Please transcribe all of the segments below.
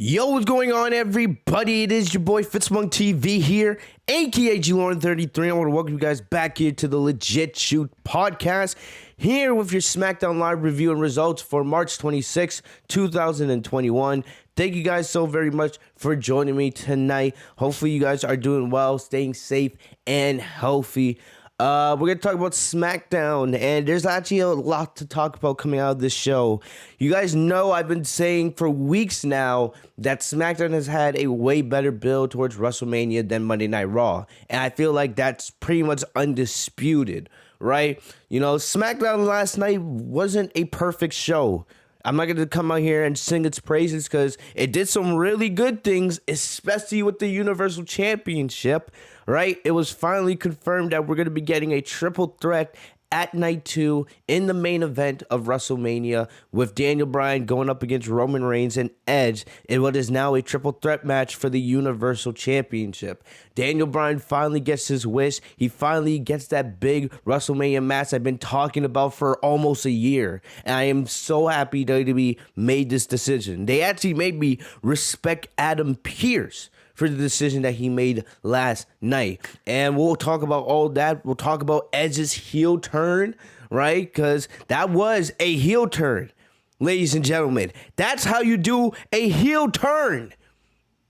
Yo, what's going on, everybody? It is your boy Fitzmonk TV here, aka G-Lauren33. I want to welcome you guys back here to the Legit Shoot podcast, here with your Smackdown live review and results for March 26, 2021. Thank you guys so very much for joining me tonight. Hopefully you guys are doing well, staying safe and healthy. We're going to talk about SmackDown, and there's actually a lot to talk about coming out of this show. You guys know I've been saying for weeks now that SmackDown has had a way better build towards WrestleMania than Monday Night Raw, and I feel like that's pretty much undisputed, right? You know, SmackDown last night wasn't a perfect show. I'm not going to come out here and sing its praises because it did some really good things, especially with the Universal Championship, right? It was finally confirmed that we're going to be getting a triple threat at night 2 in the main event of WrestleMania with Daniel Bryan going up against Roman Reigns and Edge in what is now a triple threat match for the Universal Championship. Daniel Bryan finally gets his wish. He finally gets that big WrestleMania match I've been talking about for almost a year. And I am so happy WWE made this decision. They actually made me respect Adam Pearce for the decision that he made last night. And we'll talk about all that. We'll talk about Edge's heel turn, right? Because that was a heel turn, ladies and gentlemen. That's how you do a heel turn.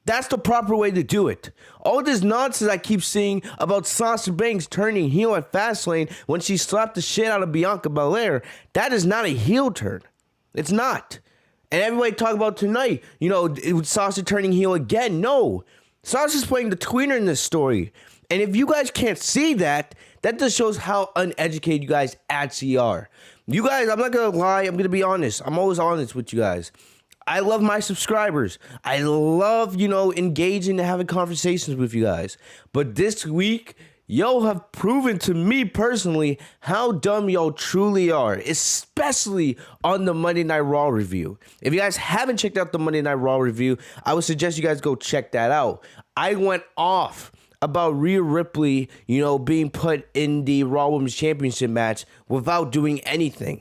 That's the proper way to do it. All this nonsense I keep seeing about Sasha Banks turning heel at Fastlane when she slapped the shit out of Bianca Belair, that is not a heel turn. It's not. And everybody talk about tonight, you know, Sasha turning heel again. No. Sasha's playing the tweener in this story. And if you guys can't see that, that just shows how uneducated you guys actually are. You guys, I'm not going to lie. I'm going to be honest. I'm always honest with you guys. I love my subscribers. I love, engaging and having conversations with you guys. But this week, y'all have proven to me personally how dumb y'all truly are, especially on the Monday Night Raw review. If you guys haven't checked out the Monday Night Raw review, I would suggest you guys go check that out. I went off about Rhea Ripley, being put in the Raw Women's Championship match without doing anything.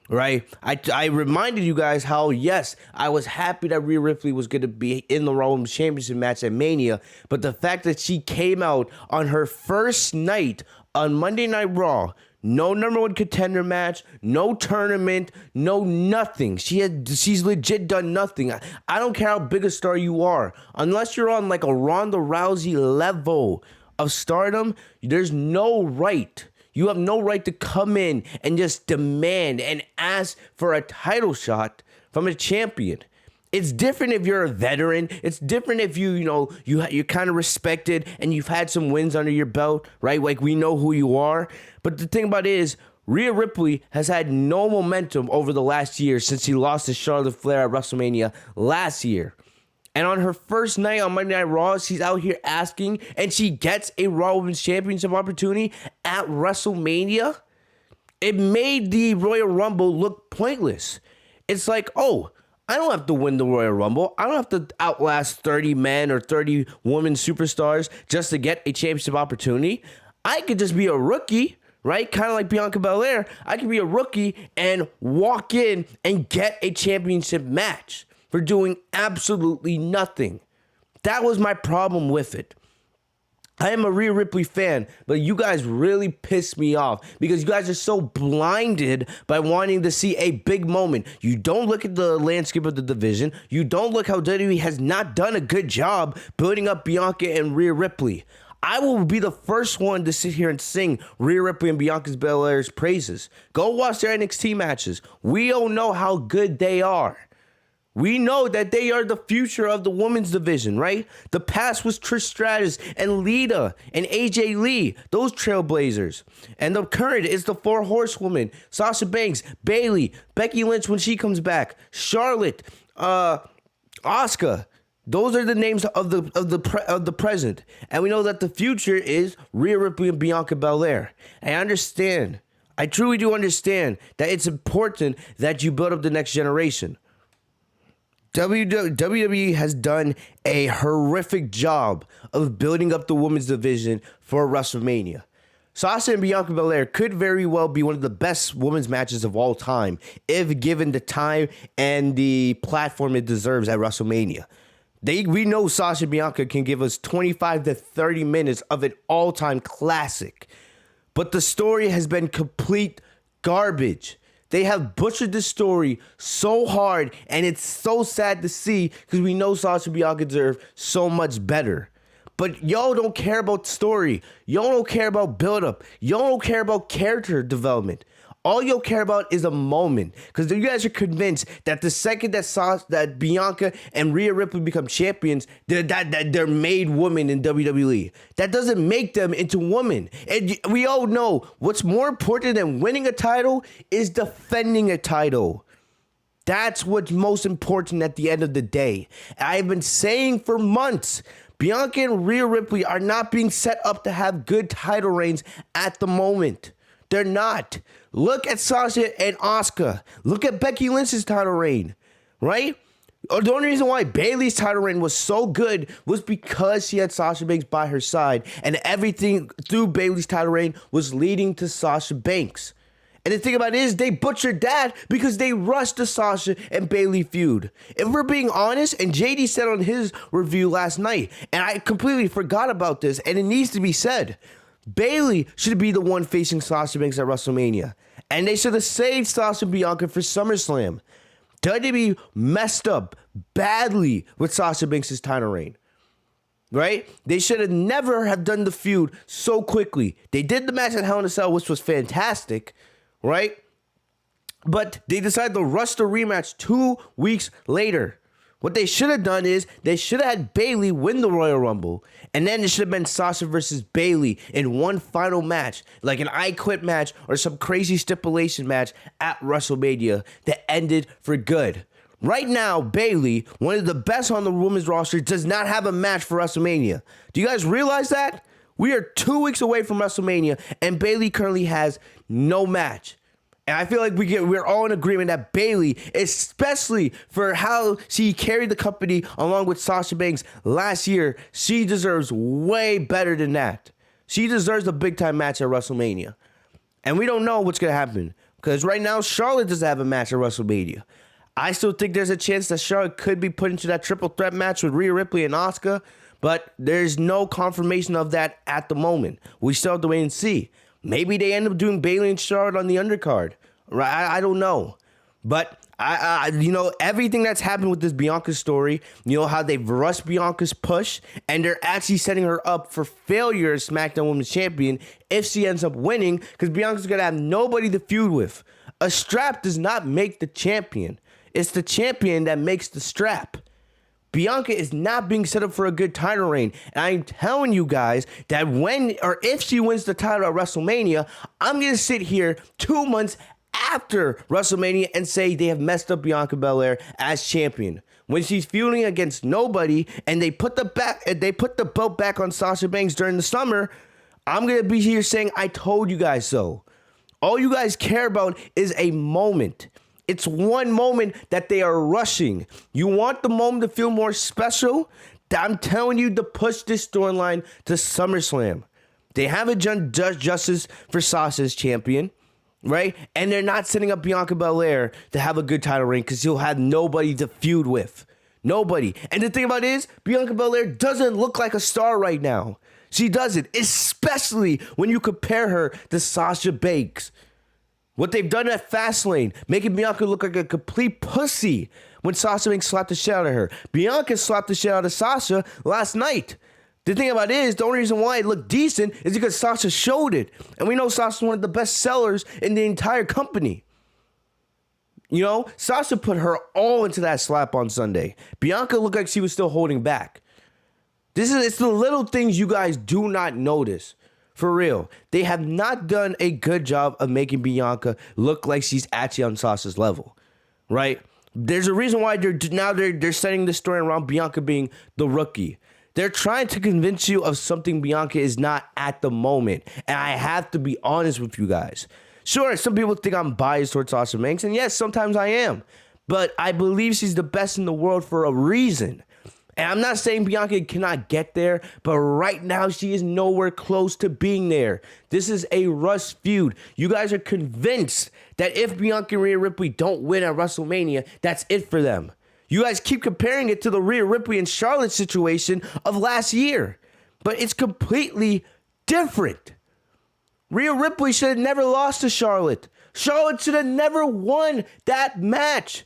Right? I reminded you guys how, yes, I was happy that Rhea Ripley was going to be in the Raw Women's Championship match at Mania, but the fact that she came out on her first night on Monday Night Raw, no number one contender match, no tournament, no nothing. She's legit done nothing. I don't care how big a star you are. Unless you're on like a Ronda Rousey level of stardom, there's no right. You have no right to come in and just demand and ask for a title shot from a champion. It's different if you're a veteran. It's different if you're kind of respected and you've had some wins under your belt, right? Like we know who you are. But the thing about it is, Rhea Ripley has had no momentum over the last year since she lost to Charlotte Flair at WrestleMania last year. And on her first night on Monday Night Raw, she's out here asking, and she gets a Raw Women's Championship opportunity at WrestleMania. It made the Royal Rumble look pointless. It's like, oh, I don't have to win the Royal Rumble. I don't have to outlast 30 men or 30 women superstars just to get a championship opportunity. I could just be a rookie, right? Kind of like Bianca Belair. I could be a rookie and walk in and get a championship match for doing absolutely nothing. That was my problem with it. I am a Rhea Ripley fan, but you guys really pissed me off because you guys are so blinded by wanting to see a big moment. You don't look at the landscape of the division. You don't look how WWE has not done a good job building up Bianca and Rhea Ripley. I will be the first one to sit here and sing Rhea Ripley and Bianca Belair's praises. Go watch their NXT matches. We all know how good they are. We know that they are the future of the women's division, right? The past was Trish Stratus and Lita and AJ Lee, those trailblazers. And the current is the four horsewomen, Sasha Banks, Bayley, Becky Lynch when she comes back, Charlotte, Asuka. Those are the names of the present. And we know that the future is Rhea Ripley and Bianca Belair. I understand. I truly do understand that it's important that you build up the next generation. WWE has done a horrific job of building up the women's division for WrestleMania. Sasha and Bianca Belair could very well be one of the best women's matches of all time if given the time and the platform it deserves at WrestleMania. We know Sasha and Bianca can give us 25 to 30 minutes of an all-time classic. But the story has been complete garbage. They have butchered the story so hard, and it's so sad to see because we know Sasha and Bianca deserve so much better. But y'all don't care about story. Y'all don't care about build-up. Y'all don't care about character development. All you'll care about is a moment, because you guys are convinced that the second that Bianca and Rhea Ripley become champions, that they're made women in WWE. That doesn't make them into women. And we all know what's more important than winning a title is defending a title. That's what's most important at the end of the day. I've been saying for months, Bianca and Rhea Ripley are not being set up to have good title reigns at the moment. They're not. Look at Sasha and Asuka. Look at Becky Lynch's title reign, right? The only reason why Bayley's title reign was so good was because she had Sasha Banks by her side, and everything through Bayley's title reign was leading to Sasha Banks. And the thing about it is, they butchered that because they rushed the Sasha and Bayley feud. If we're being honest, and JD said on his review last night, and I completely forgot about this, and it needs to be said, Bayley should be the one facing Sasha Banks at WrestleMania. And they should have saved Sasha and Bianca for SummerSlam. WWE messed up badly with Sasha Banks' title reign. Right? They should have never have done the feud so quickly. They did the match at Hell in a Cell, which was fantastic. Right? But they decided to rush the rematch 2 weeks later. What they should have done is they should have had Bayley win the Royal Rumble, and then it should have been Sasha versus Bayley in one final match, like an I Quit match or some crazy stipulation match at WrestleMania that ended for good. Right now, Bayley, one of the best on the women's roster, does not have a match for WrestleMania. Do you guys realize that? We are 2 weeks away from WrestleMania, and Bayley currently has no match. And I feel like we're all in agreement that Bayley, especially for how she carried the company along with Sasha Banks last year, she deserves way better than that. She deserves a big-time match at WrestleMania. And we don't know what's going to happen, because right now, Charlotte doesn't have a match at WrestleMania. I still think there's a chance that Charlotte could be put into that triple threat match with Rhea Ripley and Asuka, but there's no confirmation of that at the moment. We still have to wait and see. Maybe they end up doing Bayley and Charlotte on the undercard. Right? I don't know. But, everything that's happened with this Bianca story, how they've rushed Bianca's push, and they're actually setting her up for failure as SmackDown Women's Champion if she ends up winning, because Bianca's going to have nobody to feud with. A strap does not make the champion. It's the champion that makes the strap. Bianca is not being set up for a good title reign. And I'm telling you guys that if she wins the title at WrestleMania, I'm going to sit here 2 months after WrestleMania and say they have messed up Bianca Belair as champion. When she's feuding against nobody and they put the belt back on Sasha Banks during the summer, I'm going to be here saying I told you guys so. All you guys care about is a moment. It's one moment that they are rushing. You want the moment to feel more special? I'm telling you to push this storyline to SummerSlam. They haven't done justice for Sasha's champion, right? And they're not setting up Bianca Belair to have a good title reign because you'll have nobody to feud with. Nobody. And the thing about it is, Bianca Belair doesn't look like a star right now. She doesn't, especially when you compare her to Sasha Banks. What they've done at Fastlane, making Bianca look like a complete pussy when Sasha Banks slapped the shit out of her. Bianca slapped the shit out of Sasha last night. The thing about it is, the only reason why it looked decent is because Sasha showed it. And we know Sasha's one of the best sellers in the entire company. Sasha put her all into that slap on Sunday. Bianca looked like she was still holding back. It's the little things you guys do not notice. For real, they have not done a good job of making Bianca look like she's actually on Sasha's level, right? There's a reason why they're setting the story around Bianca being the rookie. They're trying to convince you of something Bianca is not at the moment, and I have to be honest with you guys. Sure, some people think I'm biased towards Sasha Banks, and yes, sometimes I am, but I believe she's the best in the world for a reason. And I'm not saying Bianca cannot get there, but right now she is nowhere close to being there. This is a rush feud. You guys are convinced that if Bianca and Rhea Ripley don't win at WrestleMania, that's it for them. You guys keep comparing it to the Rhea Ripley and Charlotte situation of last year, but it's completely different. Rhea Ripley should have never lost to Charlotte. Charlotte should have never won that match.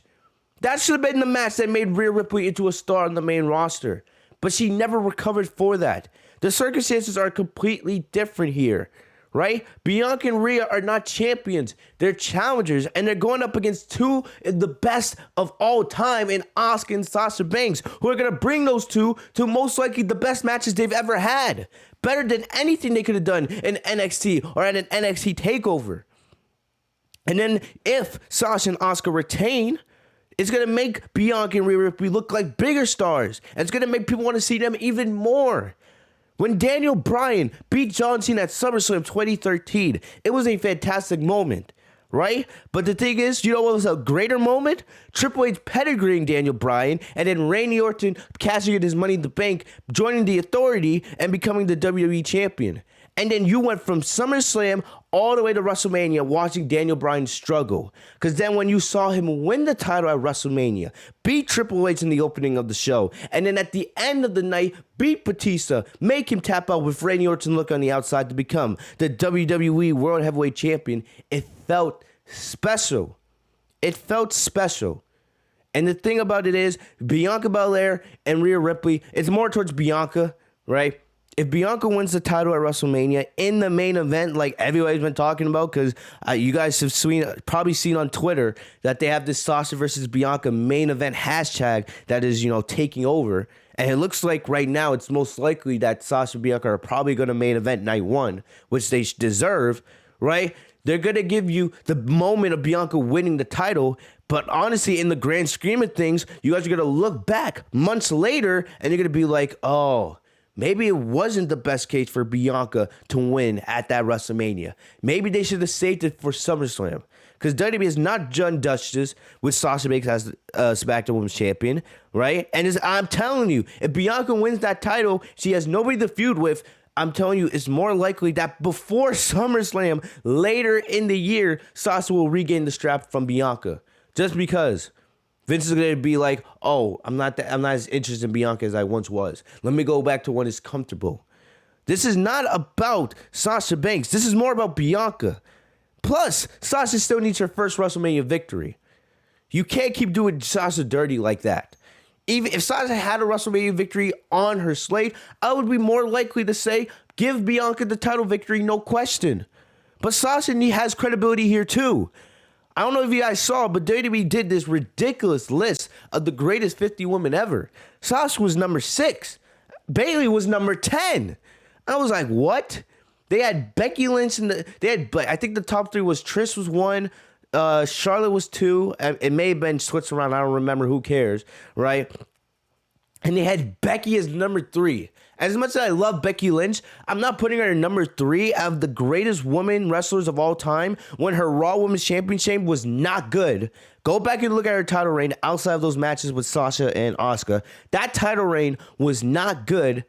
That should have been the match that made Rhea Ripley into a star on the main roster. But she never recovered for that. The circumstances are completely different here, right? Bianca and Rhea are not champions. They're challengers, and they're going up against two of the best of all time in Asuka and Sasha Banks, who are going to bring those two to most likely the best matches they've ever had. Better than anything they could have done in NXT or at an NXT takeover. And then if Sasha and Asuka retain, it's going to make Bianca and Rhea Ripley look like bigger stars. And it's going to make people want to see them even more. When Daniel Bryan beat John Cena at SummerSlam 2013, it was a fantastic moment, right? But the thing is, you know what was a greater moment? Triple H pedigreeing Daniel Bryan, and then Randy Orton cashing in his Money in the Bank, joining the Authority, and becoming the WWE Champion. And then you went from SummerSlam all the way to WrestleMania watching Daniel Bryan struggle. Because then when you saw him win the title at WrestleMania, beat Triple H in the opening of the show, and then at the end of the night, beat Batista, make him tap out with Randy Orton look on the outside to become the WWE World Heavyweight Champion, it felt special. It felt special. And the thing about it is, Bianca Belair and Rhea Ripley, it's more towards Bianca, right? If Bianca wins the title at WrestleMania in the main event, like everybody's been talking about, because you guys have probably seen on Twitter that they have this Sasha versus Bianca main event hashtag that is, taking over. And it looks like right now it's most likely that Sasha and Bianca are probably going to main event night one, which they deserve, right? They're going to give you the moment of Bianca winning the title. But honestly, in the grand scheme of things, you guys are going to look back months later and you're going to be like, oh, maybe it wasn't the best case for Bianca to win at that WrestleMania. Maybe they should have saved it for SummerSlam. Because WWE has not done justice with Sasha Banks as SmackDown Women's Champion, right? And I'm telling you, if Bianca wins that title, she has nobody to feud with. I'm telling you, it's more likely that before SummerSlam, later in the year, Sasha will regain the strap from Bianca. Just because Vince is going to be like, oh, I'm not as interested in Bianca as I once was. Let me go back to when it's comfortable. This is not about Sasha Banks. This is more about Bianca. Plus, Sasha still needs her first WrestleMania victory. You can't keep doing Sasha dirty like that. Even if Sasha had a WrestleMania victory on her slate, I would be more likely to say, give Bianca the title victory, no question. But Sasha has credibility here too. I don't know if you guys saw, but WWE did this ridiculous list of the greatest 50 women ever. Sasha was number 6. Bayley was number 10. I was like, what? They had Becky Lynch I think the top 3 was Trish was 1, Charlotte was 2. It may have been switched around. I don't remember. Who cares, right? And they had Becky as number 3. As much as I love Becky Lynch, I'm not putting her at number 3 of the greatest women wrestlers of all time when her Raw Women's Championship was not good. Go back and look at her title reign outside of those matches with Sasha and Asuka. That title reign was not good.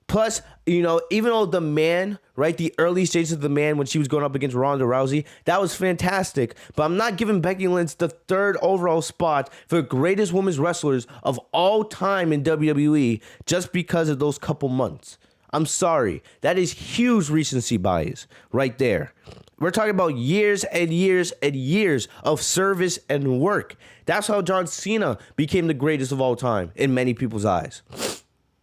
Plus, even though the man, right, the early stages of the man when she was going up against Ronda Rousey, that was fantastic. But I'm not giving Becky Lynch the 3rd overall spot for greatest women's wrestlers of all time in WWE just because of those couple months. I'm sorry. That is huge recency bias right there. We're talking about years and years and years of service and work. That's how John Cena became the greatest of all time in many people's eyes.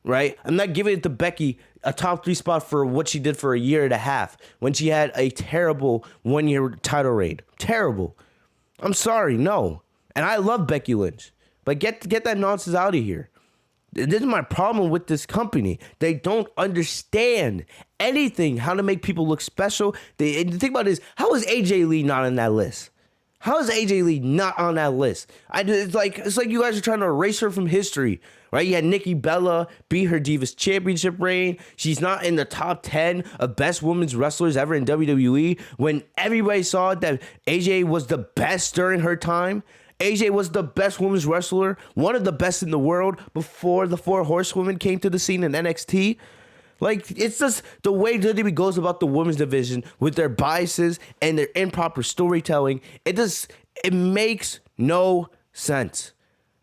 Right? I'm not giving it to Becky a top 3 spot for what she did for a year and a half when she had a terrible 1-year title reign. Terrible. I'm sorry, no. And I love Becky Lynch. But get that nonsense out of here. This is my problem with this company. They don't understand anything, how to make people look special. The thing about it is, how is AJ Lee not on that list? How is AJ Lee not on that list? It's like you guys are trying to erase her from history, right? You had Nikki Bella beat her Divas Championship reign. She's not in the top 10 of best women's wrestlers ever in WWE when everybody saw that AJ was the best during her time. AJ was the best women's wrestler, one of the best in the world before the 4 Horsewomen came to the scene in NXT. Like, it's just the way WWE goes about the women's division with their biases and their improper storytelling. It makes no sense.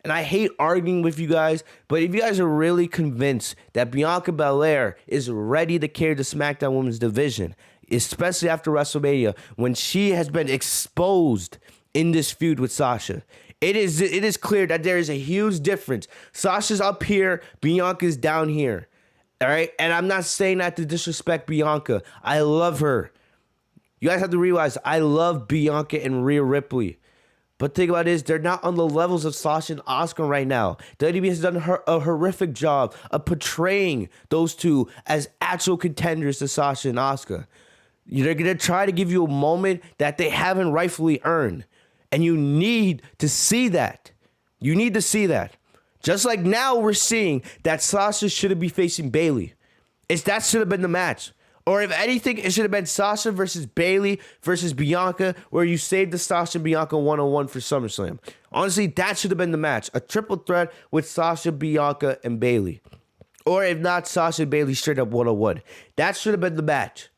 And I hate arguing with you guys, but if you guys are really convinced that Bianca Belair is ready to carry the SmackDown Women's division, especially after WrestleMania, when she has been exposed in this feud with Sasha, it is clear that there is a huge difference. Sasha's up here, Bianca's down here. All right? And I'm not saying that to disrespect Bianca. I love her. You guys have to realize I love Bianca and Rhea Ripley. But think about this, they're not on the levels of Sasha and Asuka right now. WWE has done a horrific job of portraying those two as actual contenders to Sasha and Asuka. They're going to try to give you a moment that they haven't rightfully earned. And you need to see that. You need to see that. Just like now we're seeing that Sasha shouldn't be facing Bayley. That should have been the match. Or if anything, it should have been Sasha versus Bayley versus Bianca, where you saved the Sasha Bianca 101 for SummerSlam. Honestly, that should have been the match. A triple threat with Sasha, Bianca, and Bayley. Or if not, Sasha and Bayley straight up 101. That should have been the match.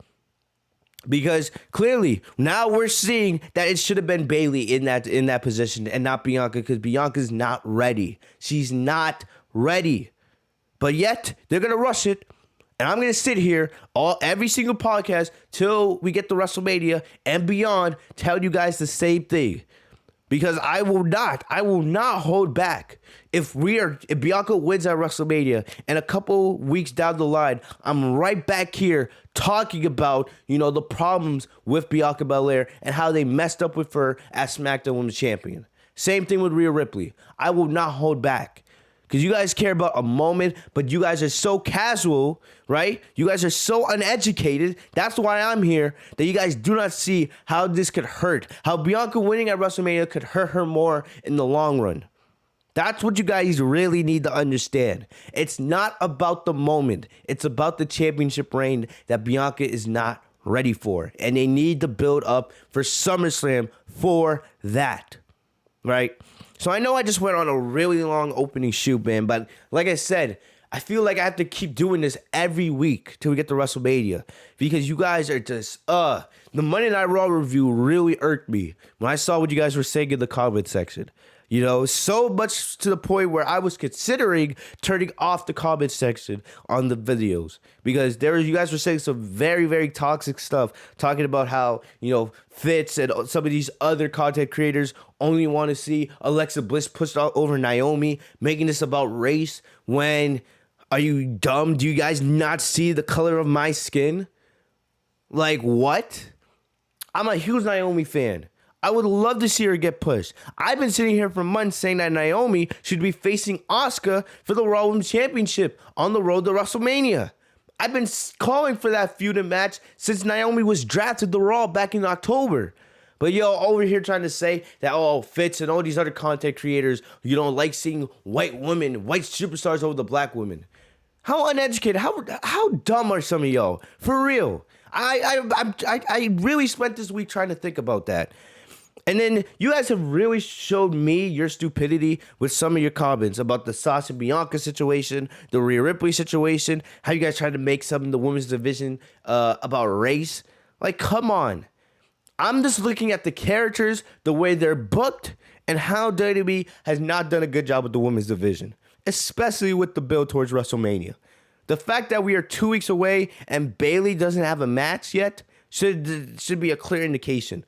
Because clearly, now we're seeing that it should have been Bayley in that position and not Bianca, because Bianca's not ready. She's not ready. But yet, they're going to rush it. And I'm going to sit here every single podcast till we get to WrestleMania and beyond, tell you guys the same thing. Because I will not hold back. If Bianca wins at WrestleMania and a couple weeks down the line, I'm right back here talking about, the problems with Bianca Belair and how they messed up with her as SmackDown Women's Champion. Same thing with Rhea Ripley. I will not hold back. Because you guys care about a moment, but you guys are so casual, right? You guys are so uneducated. That's why I'm here, that you guys do not see how this could hurt. How Bianca winning at WrestleMania could hurt her more in the long run. That's what you guys really need to understand. It's not about the moment. It's about the championship reign that Bianca is not ready for. And they need to build up for SummerSlam for that, right? So I know I just went on a really long opening shoot, man, but like I said, I feel like I have to keep doing this every week till we get to WrestleMania, because you guys are just, the Monday Night Raw review really irked me when I saw what you guys were saying in the comment section. So much to the point where I was considering turning off the comment section on the videos, because you guys were saying some very, very toxic stuff, talking about how, Fitz and some of these other content creators only want to see Alexa Bliss pushed over Naomi, making this about race. When, are you dumb? Do you guys not see the color of my skin? Like, what? I'm a huge Naomi fan. I would love to see her get pushed. I've been sitting here for months saying that Naomi should be facing Asuka for the Raw Women's Championship on the road to WrestleMania. I've been calling for that feud and match since Naomi was drafted to Raw back in October. But over here trying to say that, Fitz and all these other content creators, you don't like seeing white superstars over the black women. How uneducated, how dumb are some of y'all? For real. I really spent this week trying to think about that. And then you guys have really showed me your stupidity with some of your comments about the Sasha Bianca situation, the Rhea Ripley situation, how you guys tried to make some of the women's division about race. Like, come on. I'm just looking at the characters, the way they're booked, and how WWE has not done a good job with the women's division, especially with the build towards WrestleMania. The fact that we are 2 weeks away and Bayley doesn't have a match yet should be a clear indication.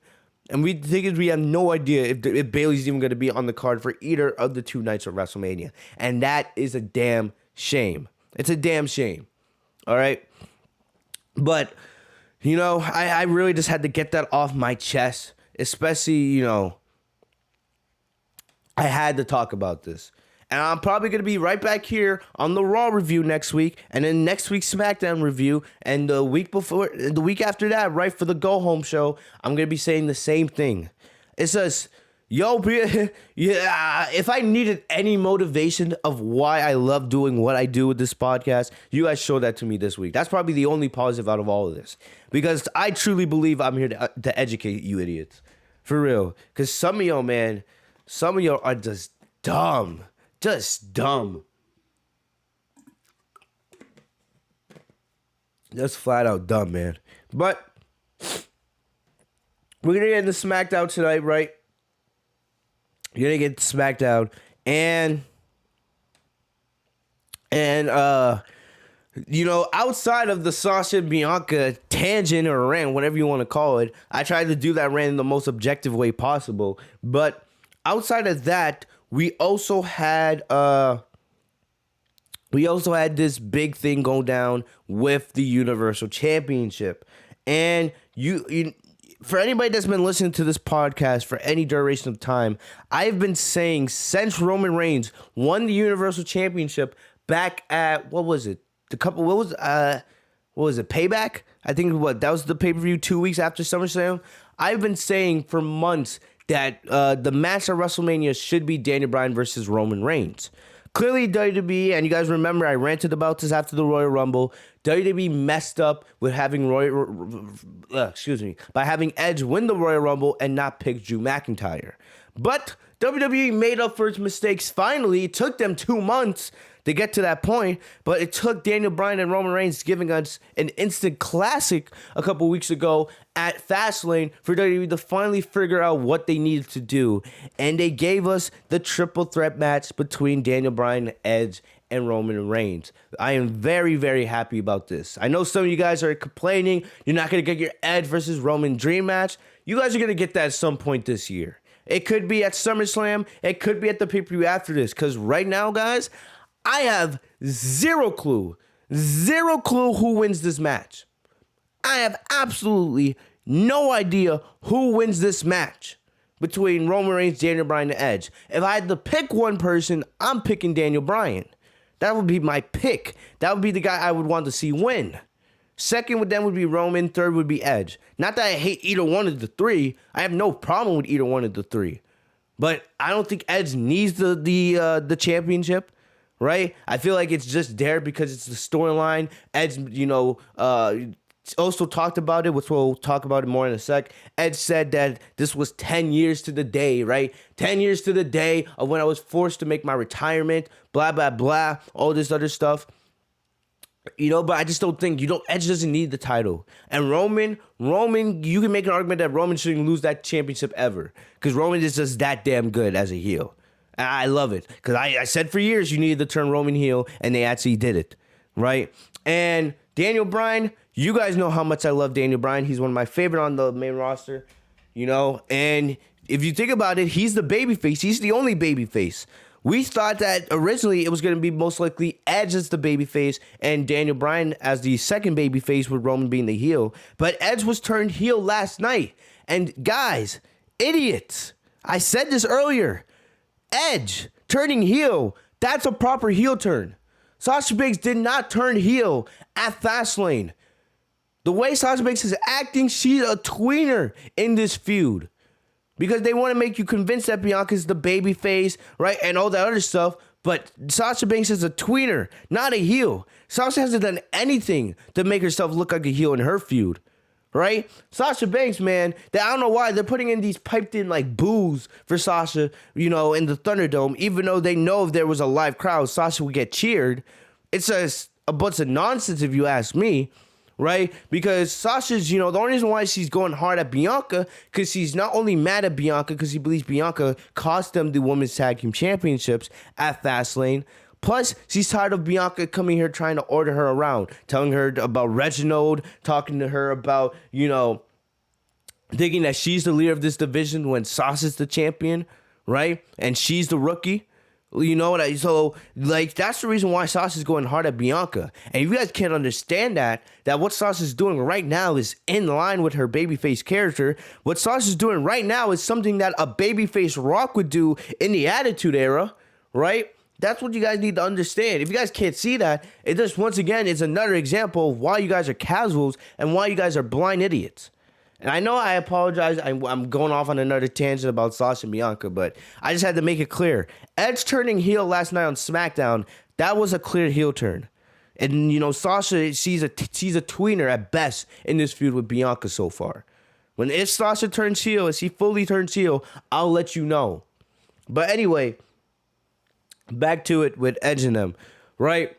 And we have no idea if Bayley's even going to be on the card for either of the two nights of WrestleMania. And that is a damn shame. It's a damn shame. All right? But, I really just had to get that off my chest. Especially, I had to talk about this. And I'm probably going to be right back here on the Raw review next week. And then next week's SmackDown review. And the week after that, right, for the Go Home show, I'm going to be saying the same thing. It says, if I needed any motivation of why I love doing what I do with this podcast, you guys showed that to me this week. That's probably the only positive out of all of this. Because I truly believe I'm here to educate you idiots. For real. Because some of y'all are just dumb. Just dumb. Just flat out dumb, man. But we're going to get into SmackDown tonight, right? You're going to get SmackDown. And outside of the Sasha and Bianca tangent or rant, whatever you want to call it, I tried to do that rant in the most objective way possible. But outside of that, we also had this big thing go down with the Universal Championship. And you for anybody that's been listening to this podcast for any duration of time, I've been saying since Roman Reigns won the Universal Championship back at, what was it? Payback? I think that was the pay-per-view 2 weeks after SummerSlam. I've been saying for months that the match at WrestleMania should be Daniel Bryan versus Roman Reigns. Clearly, WWE, and you guys remember I ranted about this after the Royal Rumble, WWE messed up with having by having Edge win the Royal Rumble and not pick Drew McIntyre. But WWE made up for its mistakes finally. It took them 2 months to get to that point, but it took Daniel Bryan and Roman Reigns giving us an instant classic a couple weeks ago at Fastlane for WWE to finally figure out what they needed to do. And they gave us the triple threat match between Daniel Bryan, Edge, and Roman Reigns. I am very, very happy about this. I know some of you guys are complaining you're not going to get your Edge versus Roman dream match. You guys are going to get that at some point this year. It could be at SummerSlam. It could be at the pay-per-view after this. Because right now, guys, I have zero clue who wins this match. I have absolutely no idea who wins this match between Roman Reigns, Daniel Bryan, and Edge. If I had to pick one person, I'm picking Daniel Bryan. That would be my pick. That would be the guy I would want to see win. Second would be Roman. Third would be Edge. Not that I hate either one of the three. I have no problem with either one of the three. But I don't think Edge needs the championship. Right? I feel like it's just there because it's the storyline. Edge, also talked about it, which we'll talk about it more in a sec. Edge said that this was 10 years to the day, right? 10 years to the day of when I was forced to make my retirement, blah, blah, blah, all this other stuff. But I just don't think, Edge doesn't need the title. And Roman, you can make an argument that Roman shouldn't lose that championship ever. Because Roman is just that damn good as a heel. I love it because I said for years you needed to turn Roman heel, and they actually did it, right? And Daniel Bryan, you guys know how much I love Daniel Bryan. He's one of my favorite on the main roster, and if you think about it, he's the babyface. He's the only babyface. We thought that originally it was going to be most likely Edge as the babyface and Daniel Bryan as the second babyface with Roman being the heel, but Edge was turned heel last night. And guys, idiots, I said this earlier. Edge turning heel, that's a proper heel turn. Sasha Banks did not turn heel at Fastlane. The way Sasha Banks is acting, she's a tweener in this feud. Because they want to make you convinced that Bianca's the baby face, right? And all that other stuff. But Sasha Banks is a tweener, not a heel. Sasha hasn't done anything to make herself look like a heel in her feud. Right? Sasha Banks, man, I don't know why they're putting in these piped in like boos for Sasha, in the Thunderdome, even though they know if there was a live crowd, Sasha would get cheered. It's a bunch of nonsense if you ask me, right? Because Sasha's, the only reason why she's going hard at Bianca, because she's not only mad at Bianca, because she believes Bianca cost them the Women's Tag Team Championships at Fastlane. Plus, she's tired of Bianca coming here trying to order her around, telling her about Reginald, talking to her about, thinking that she's the leader of this division when Sasha's the champion, right? And she's the rookie. So that's the reason why Sasha's going hard at Bianca. And if you guys can't understand that what Sasha's doing right now is in line with her babyface character. What Sasha's doing right now is something that a babyface Rock would do in the Attitude Era, right? That's what you guys need to understand. If you guys can't see that, it just, once again, is another example of why you guys are casuals and why you guys are blind idiots. And I know I apologize. I'm going off on another tangent about Sasha and Bianca, but I just had to make it clear. Edge turning heel last night on SmackDown, that was a clear heel turn. And, Sasha, she's a tweener at best in this feud with Bianca so far. If Sasha turns heel, if she fully turns heel, I'll let you know. But anyway, back to it with Edge and them, right?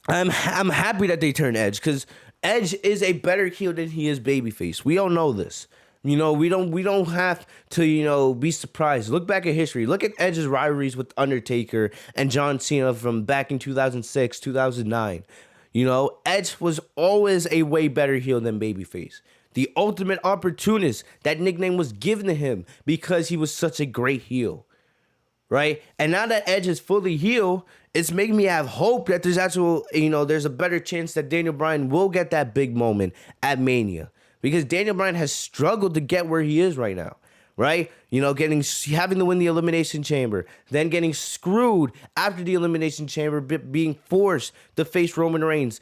I'm happy that they turned Edge because Edge is a better heel than he is babyface. We all know this. We don't have to, be surprised. Look back at history. Look at Edge's rivalries with Undertaker and John Cena from back in 2006, 2009. Edge was always a way better heel than babyface. The ultimate opportunist. That nickname was given to him because he was such a great heel. Right? And now that Edge is fully heel, it's making me have hope that there's a better chance that Daniel Bryan will get that big moment at Mania. Because Daniel Bryan has struggled to get where he is right now, right? Having to win the Elimination Chamber, then getting screwed after the Elimination Chamber, being forced to face Roman Reigns,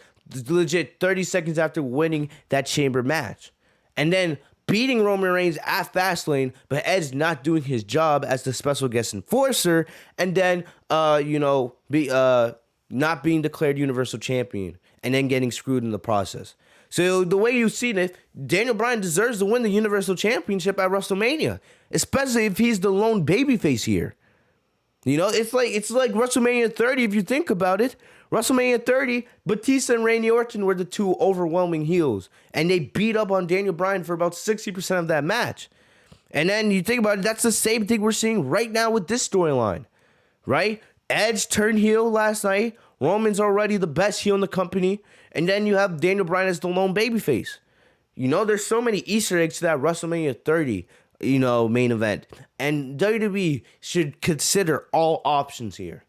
legit 30 seconds after winning that Chamber match. And then beating Roman Reigns at Fastlane, but Edge not doing his job as the special guest enforcer, and then, not being declared Universal Champion, and then getting screwed in the process. So the way you've seen it, Daniel Bryan deserves to win the Universal Championship at WrestleMania, especially if he's the lone babyface here. It's like WrestleMania 30 if you think about it. WrestleMania 30, Batista and Randy Orton were the two overwhelming heels, and they beat up on Daniel Bryan for about 60% of that match. And then you think about it, that's the same thing we're seeing right now with this storyline, right? Edge turned heel last night. Roman's already the best heel in the company. And then you have Daniel Bryan as the lone babyface. There's so many Easter eggs to that WrestleMania 30, main event. And WWE should consider all options here.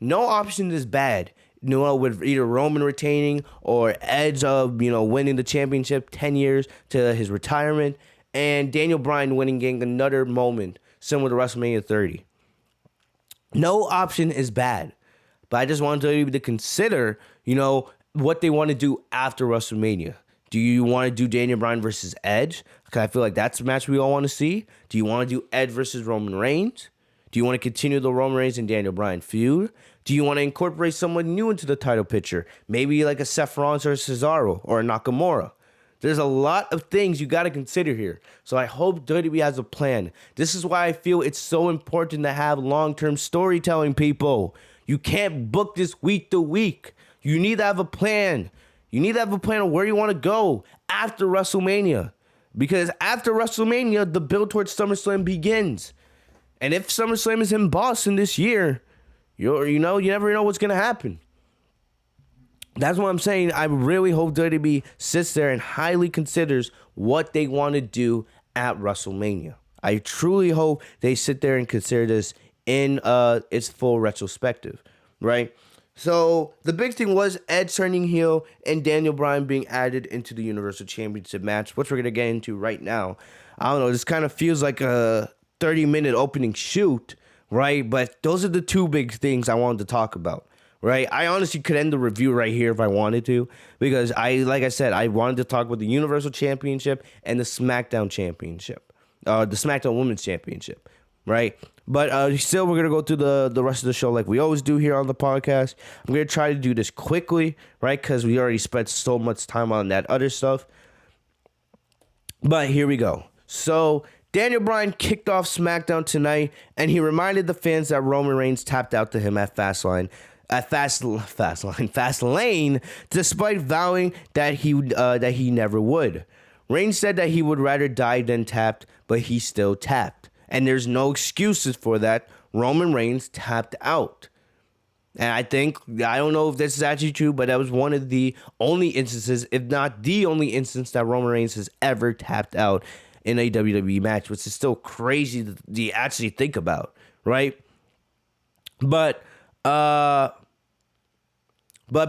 No option is bad. With either Roman retaining or Edge winning the championship 10 years to his retirement, and Daniel Bryan getting another moment similar to WrestleMania 30. No option is bad. But I just wanted WWE to consider, what they want to do after WrestleMania. Do you want to do Daniel Bryan versus Edge? Because I feel like that's a match we all want to see. Do you want to do Edge versus Roman Reigns? Do you want to continue the Roman Reigns and Daniel Bryan feud? Do you want to incorporate someone new into the title picture? Maybe like a Seth Rollins or a Cesaro or a Nakamura. There's a lot of things you got to consider here. So I hope WWE has a plan. This is why I feel it's so important to have long-term storytelling, people. You can't book this week to week. You need to have a plan. You need to have a plan of where you want to go after WrestleMania. Because after WrestleMania, the build towards SummerSlam begins. And if SummerSlam is in Boston this year, you never know what's going to happen. That's what I'm saying. I really hope WWE sits there and highly considers what they want to do at WrestleMania. I truly hope they sit there and consider this in its full retrospective, right? So the big thing was Edge turning heel and Daniel Bryan being added into the Universal Championship match, which we're going to get into right now. I don't know, this kind of feels like a 30-minute opening shoot, right? But those are the two big things I wanted to talk about, right? I honestly could end the review right here if I wanted to, because like I said, I wanted to talk about the Universal Championship and the SmackDown Championship, the SmackDown Women's Championship, right? But still, we're going to go through the rest of the show like we always do here on the podcast. I'm going to try to do this quickly, right? Because we already spent so much time on that other stuff. But here we go. So Daniel Bryan kicked off SmackDown tonight, and he reminded the fans that Roman Reigns tapped out to him at Fastlane, despite vowing that he never would. Reigns said that he would rather die than tapped, but he still tapped. And there's no excuses for that. Roman Reigns tapped out. And I don't know if this is actually true, but that was one of the only instances, if not the only instance, that Roman Reigns has ever tapped out in a WWE match, which is still crazy to actually think about, right? But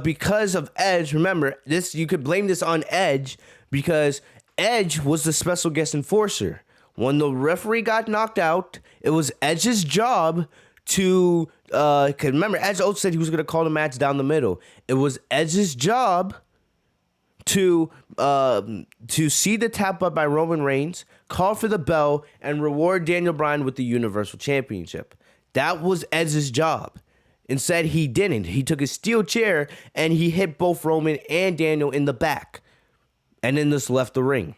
because of Edge, remember, you could blame this on Edge because Edge was the special guest enforcer. When the referee got knocked out, it was Edge's job to, remember, Edge also said he was going to call the match down the middle. It was Edge's job to see the tap up by Roman Reigns, call for the bell, and reward Daniel Bryan with the Universal Championship. That was Edge's job. Instead, he didn't. He took a steel chair and he hit both Roman and Daniel in the back, and then just left the ring.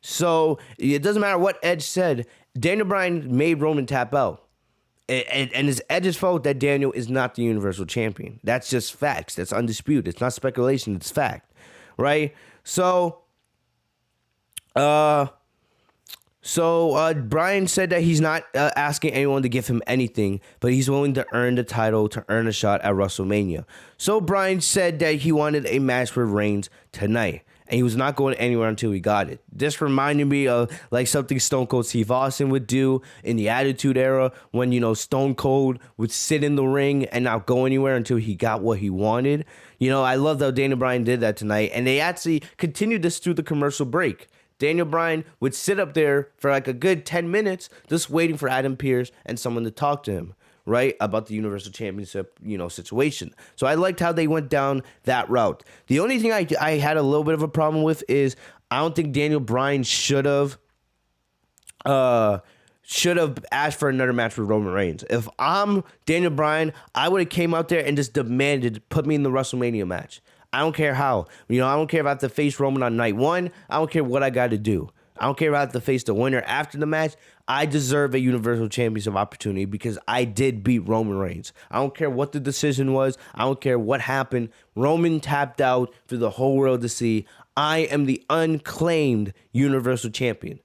So it doesn't matter what Edge said. Daniel Bryan made Roman tap out. And it's Edge's fault that Daniel is not the Universal Champion. That's just facts. That's undisputed. It's not speculation. It's fact. Right? So, So Bryan said that he's not asking anyone to give him anything, but he's willing to earn the title to earn a shot at WrestleMania. So Bryan said that he wanted a match with Reigns tonight, and he was not going anywhere until he got it. This reminded me of like something Stone Cold Steve Austin would do in the Attitude Era when, Stone Cold would sit in the ring and not go anywhere until he got what he wanted. I love how Daniel Bryan did that tonight, and they actually continued this through the commercial break. Daniel Bryan would sit up there for like a good 10 minutes just waiting for Adam Pearce and someone to talk to him, right, about the Universal Championship, situation. So I liked how they went down that route. The only thing I had a little bit of a problem with is I don't think Daniel Bryan should have asked for another match with Roman Reigns. If I'm Daniel Bryan, I would have came out there and just demanded, put me in the WrestleMania match. I don't care how. I don't care if I have to face Roman on night one. I don't care what I got to do. I don't care if I have to face the winner after the match. I deserve a Universal Championship opportunity because I did beat Roman Reigns. I don't care what the decision was. I don't care what happened. Roman tapped out for the whole world to see. I am the unclaimed Universal Champion.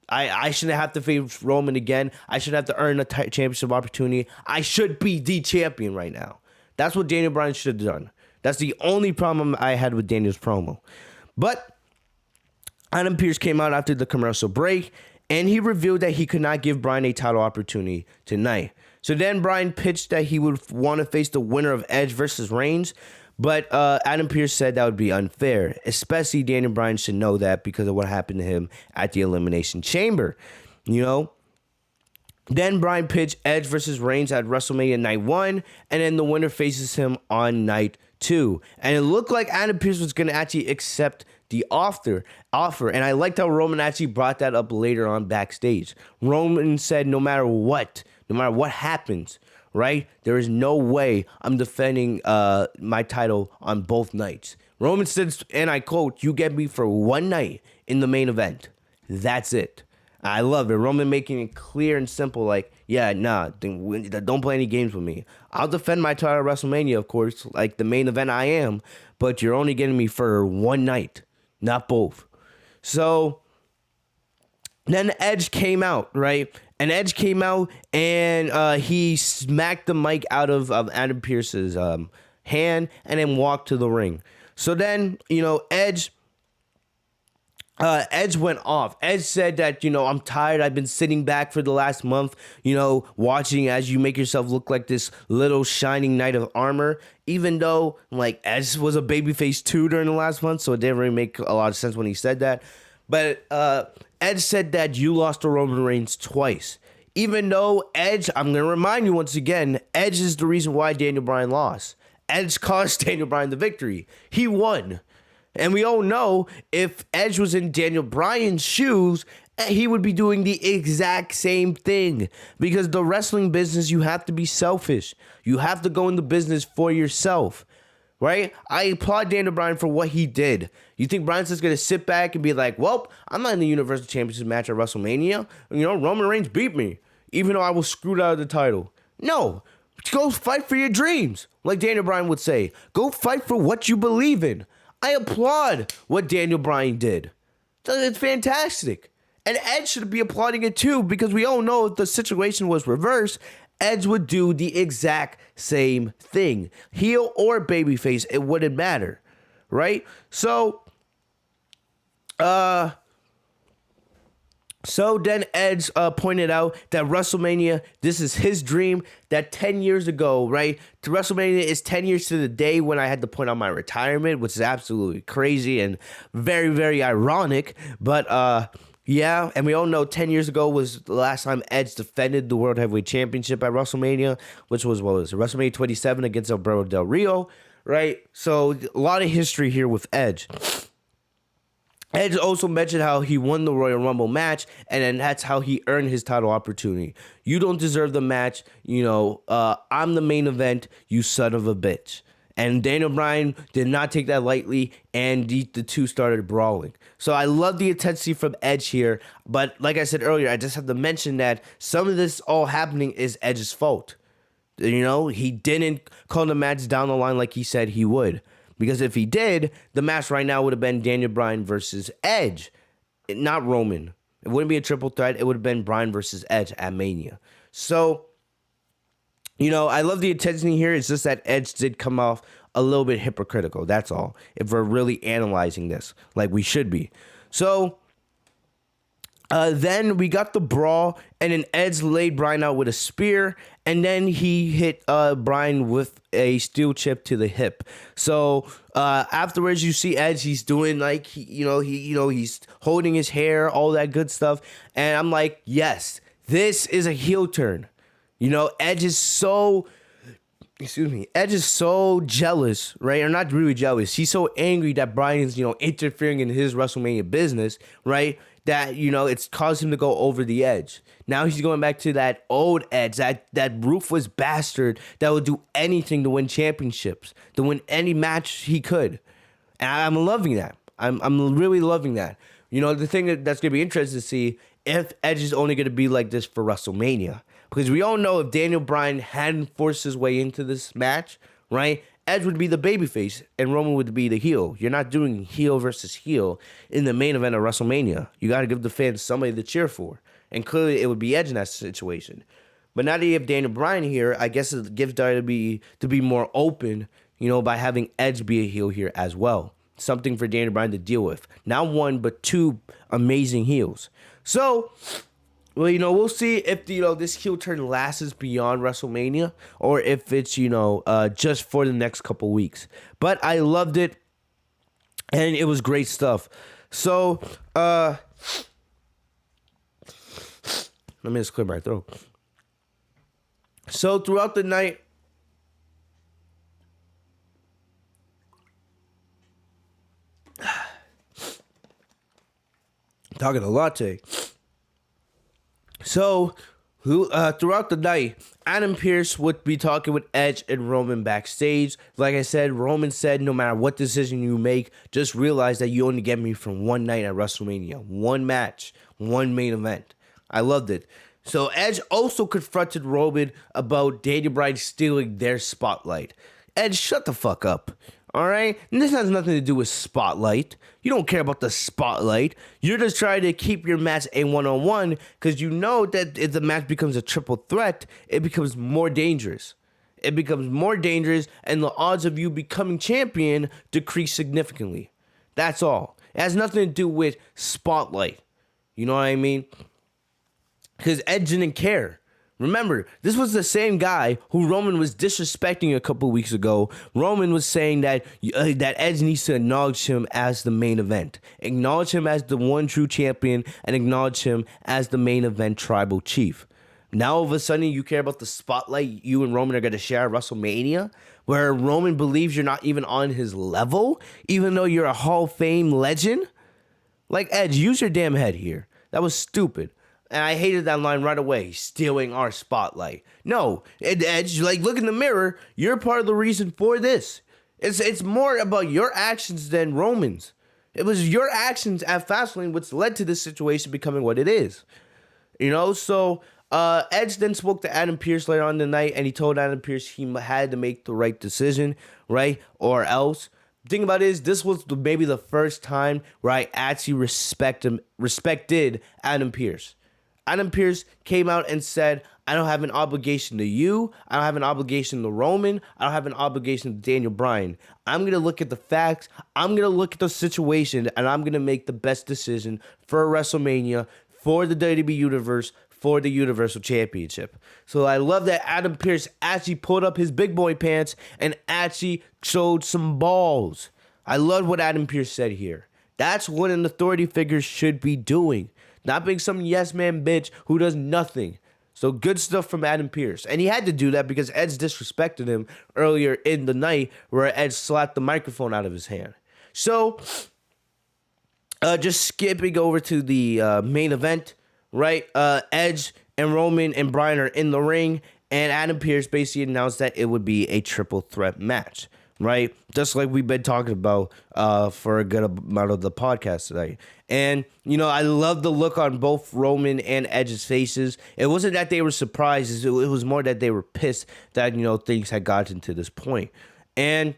I shouldn't have to face Roman again. I should have to earn a championship opportunity. I should be the champion right now. That's what Daniel Bryan should have done. That's the only problem I had with Daniel's promo. But Adam Pearce came out after the commercial break, and he revealed that he could not give Bryan a title opportunity tonight. So then Bryan pitched that he would want to face the winner of Edge versus Reigns, but Adam Pearce said that would be unfair, especially Daniel Bryan should know that because of what happened to him at the Elimination Chamber. Then Bryan pitched Edge versus Reigns at WrestleMania Night 1, and then the winner faces him on Night 2. And it looked like Adam Pearce was going to actually accept the offer. And I liked how Roman actually brought that up later on backstage. Roman said no matter what happens, right, there is no way I'm defending my title on both nights. Roman said, and I quote, "You get me for one night in the main event. That's it." I love it. Roman making it clear and simple, like, yeah, nah, don't play any games with me. I'll defend my title at WrestleMania, of course, like the main event I am, but you're only getting me for one night, not both. So then Edge came out, right? And Edge came out and he smacked the mic out of Adam Pearce's hand and then walked to the ring. So then, Edge went off. Edge said that, I'm tired. I've been sitting back for the last month, watching as you make yourself look like this little shining knight of armor. Even though, like, Edge was a babyface too during the last month, so it didn't really make a lot of sense when he said that. But Edge said that you lost to Roman Reigns twice. Even though Edge, I'm going to remind you once again, Edge is the reason why Daniel Bryan lost. Edge caused Daniel Bryan the victory. He won. And we all know if Edge was in Daniel Bryan's shoes, he would be doing the exact same thing. Because the wrestling business, you have to be selfish. You have to go in the business for yourself. Right? I applaud Daniel Bryan for what he did. You think Bryan's just going to sit back and be like, well, I'm not in the Universal Championship match at WrestleMania. Roman Reigns beat me, even though I was screwed out of the title. No. Go fight for your dreams. Like Daniel Bryan would say, go fight for what you believe in. I applaud what Daniel Bryan did. It's fantastic. And Edge should be applauding it too, because we all know if the situation was reversed, Edge would do the exact same thing. Heel or babyface, it wouldn't matter. Right? So then Edge pointed out that WrestleMania, this is his dream, that 10 years ago, right? WrestleMania is 10 years to the day when I had to point out my retirement, which is absolutely crazy and very, very ironic. But yeah, and we all know 10 years ago was the last time Edge defended the World Heavyweight Championship at WrestleMania, which was, WrestleMania 27 against Alberto Del Rio, right? So a lot of history here with Edge. Edge also mentioned how he won the Royal Rumble match, and then that's how he earned his title opportunity. You don't deserve the match. I'm the main event, you son of a bitch. And Daniel Bryan did not take that lightly, and the two started brawling. So I love the intensity from Edge here, but like I said earlier, I just have to mention that some of this all happening is Edge's fault. He didn't call the match down the line like he said he would. Because if he did, the match right now would have been Daniel Bryan versus Edge, not Roman. It wouldn't be a triple threat. It would have been Bryan versus Edge at Mania. So, I love the intensity here. It's just that Edge did come off a little bit hypocritical. That's all. If we're really analyzing this like we should be. So, then we got the brawl, and then Edge laid Bryan out with a spear, and then he hit Bryan with a steel chip to the hip. So afterwards, you see Edge. He's doing like he's holding his hair, all that good stuff, and I'm like, yes, this is a heel turn. Edge is so. Edge is so jealous, right? Or not really jealous. He's so angry that Bryan's, interfering in his WrestleMania business, right? That, it's caused him to go over the edge. Now he's going back to that old Edge, that ruthless bastard that would do anything to win championships, to win any match he could. And I'm loving that. I'm really loving that. The thing that's going to be interesting to see if Edge is only going to be like this for WrestleMania. Because we all know if Daniel Bryan hadn't forced his way into this match, right, Edge would be the babyface and Roman would be the heel. You're not doing heel versus heel in the main event of WrestleMania. You got to give the fans somebody to cheer for. And clearly it would be Edge in that situation. But now that you have Daniel Bryan here, I guess it gives WWE to be more open, by having Edge be a heel here as well. Something for Daniel Bryan to deal with. Not one, but two amazing heels. So, well, we'll see if this heel turn lasts beyond WrestleMania or if it's just for the next couple weeks. But I loved it, and it was great stuff. So, let me just clear my throat. So throughout the night, talking a lot today. So, throughout the night, Adam Pearce would be talking with Edge and Roman backstage. Like I said, Roman said, no matter what decision you make, just realize that you only get me from one night at WrestleMania. One match, one main event. I loved it. So, Edge also confronted Roman about Daniel Bryan stealing their spotlight. Edge, shut the fuck up. All right? And this has nothing to do with spotlight. You don't care about the spotlight. You're just trying to keep your match a one-on-one because you know that if the match becomes a triple threat, it becomes more dangerous. It becomes more dangerous, and the odds of you becoming champion decrease significantly. That's all. It has nothing to do with spotlight. You know what I mean? Because Edge didn't care. Remember, this was the same guy who Roman was disrespecting a couple weeks ago. Roman was saying that Edge needs to acknowledge him as the main event. Acknowledge him as the one true champion and acknowledge him as the main event tribal chief. Now, all of a sudden, you care about the spotlight you and Roman are going to share at WrestleMania, where Roman believes you're not even on his level, even though you're a Hall of Fame legend? Like, Edge, use your damn head here. That was stupid. And I hated that line right away, stealing our spotlight. No, Edge, look in the mirror. You're part of the reason for this. It's more about your actions than Roman's. It was your actions at Fastlane which led to this situation becoming what it is. So Edge then spoke to Adam Pearce later on in the night, and he told Adam Pearce he had to make the right decision, right? Or else. The thing about it is, this was maybe the first time where I actually respected Adam Pearce. Adam Pearce came out and said, I don't have an obligation to you. I don't have an obligation to Roman. I don't have an obligation to Daniel Bryan. I'm going to look at the facts. I'm going to look at the situation, and I'm going to make the best decision for WrestleMania, for the WWE Universe, for the Universal Championship. So I love that Adam Pearce actually pulled up his big boy pants and actually showed some balls. I love what Adam Pearce said here. That's what an authority figure should be doing. Not being some yes man bitch who does nothing. So good stuff from Adam Pearce. And he had to do that because Edge disrespected him earlier in the night where Edge slapped the microphone out of his hand. So just skipping over to the main event, right? Edge and Roman and Bryan are in the ring, and Adam Pearce basically announced that it would be a triple threat match, right? Just like we've been talking about for a good amount of the podcast today. And, I love the look on both Roman and Edge's faces. It wasn't that they were surprised. It was more that they were pissed that, things had gotten to this point. And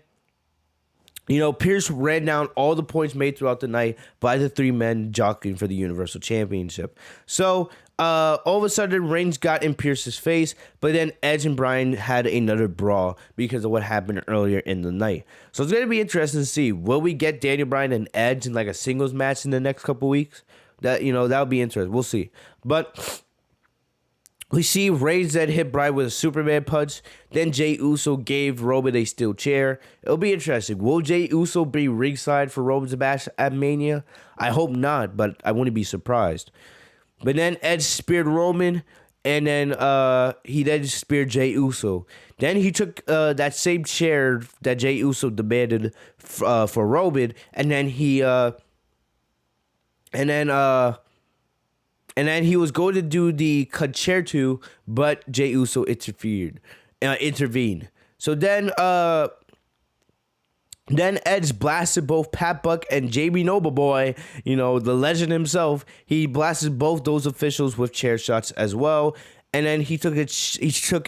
Pierce ran down all the points made throughout the night by the three men jockeying for the Universal Championship. So, all of a sudden, Reigns got in Pierce's face, but then Edge and Bryan had another brawl because of what happened earlier in the night. So, it's going to be interesting to see. Will we get Daniel Bryan and Edge in like a singles match in the next couple weeks? That would be interesting. We'll see. But we see Reigns that hit Bryan with a Superman punch. Then Jey Uso gave Roman a steel chair. It'll be interesting. Will Jey Uso be ringside for Roman's match at Mania? I hope not, but I wouldn't be surprised. But then Edge speared Roman, and then he then speared Jey Uso. Then he took that same chair that Jey Uso demanded for Roman, and then he he was going to do the concerto, but Jey Uso intervened. So then Edge blasted both Pat Buck and Jamie Nobleboy, the legend himself. He blasted both those officials with chair shots as well. And then he took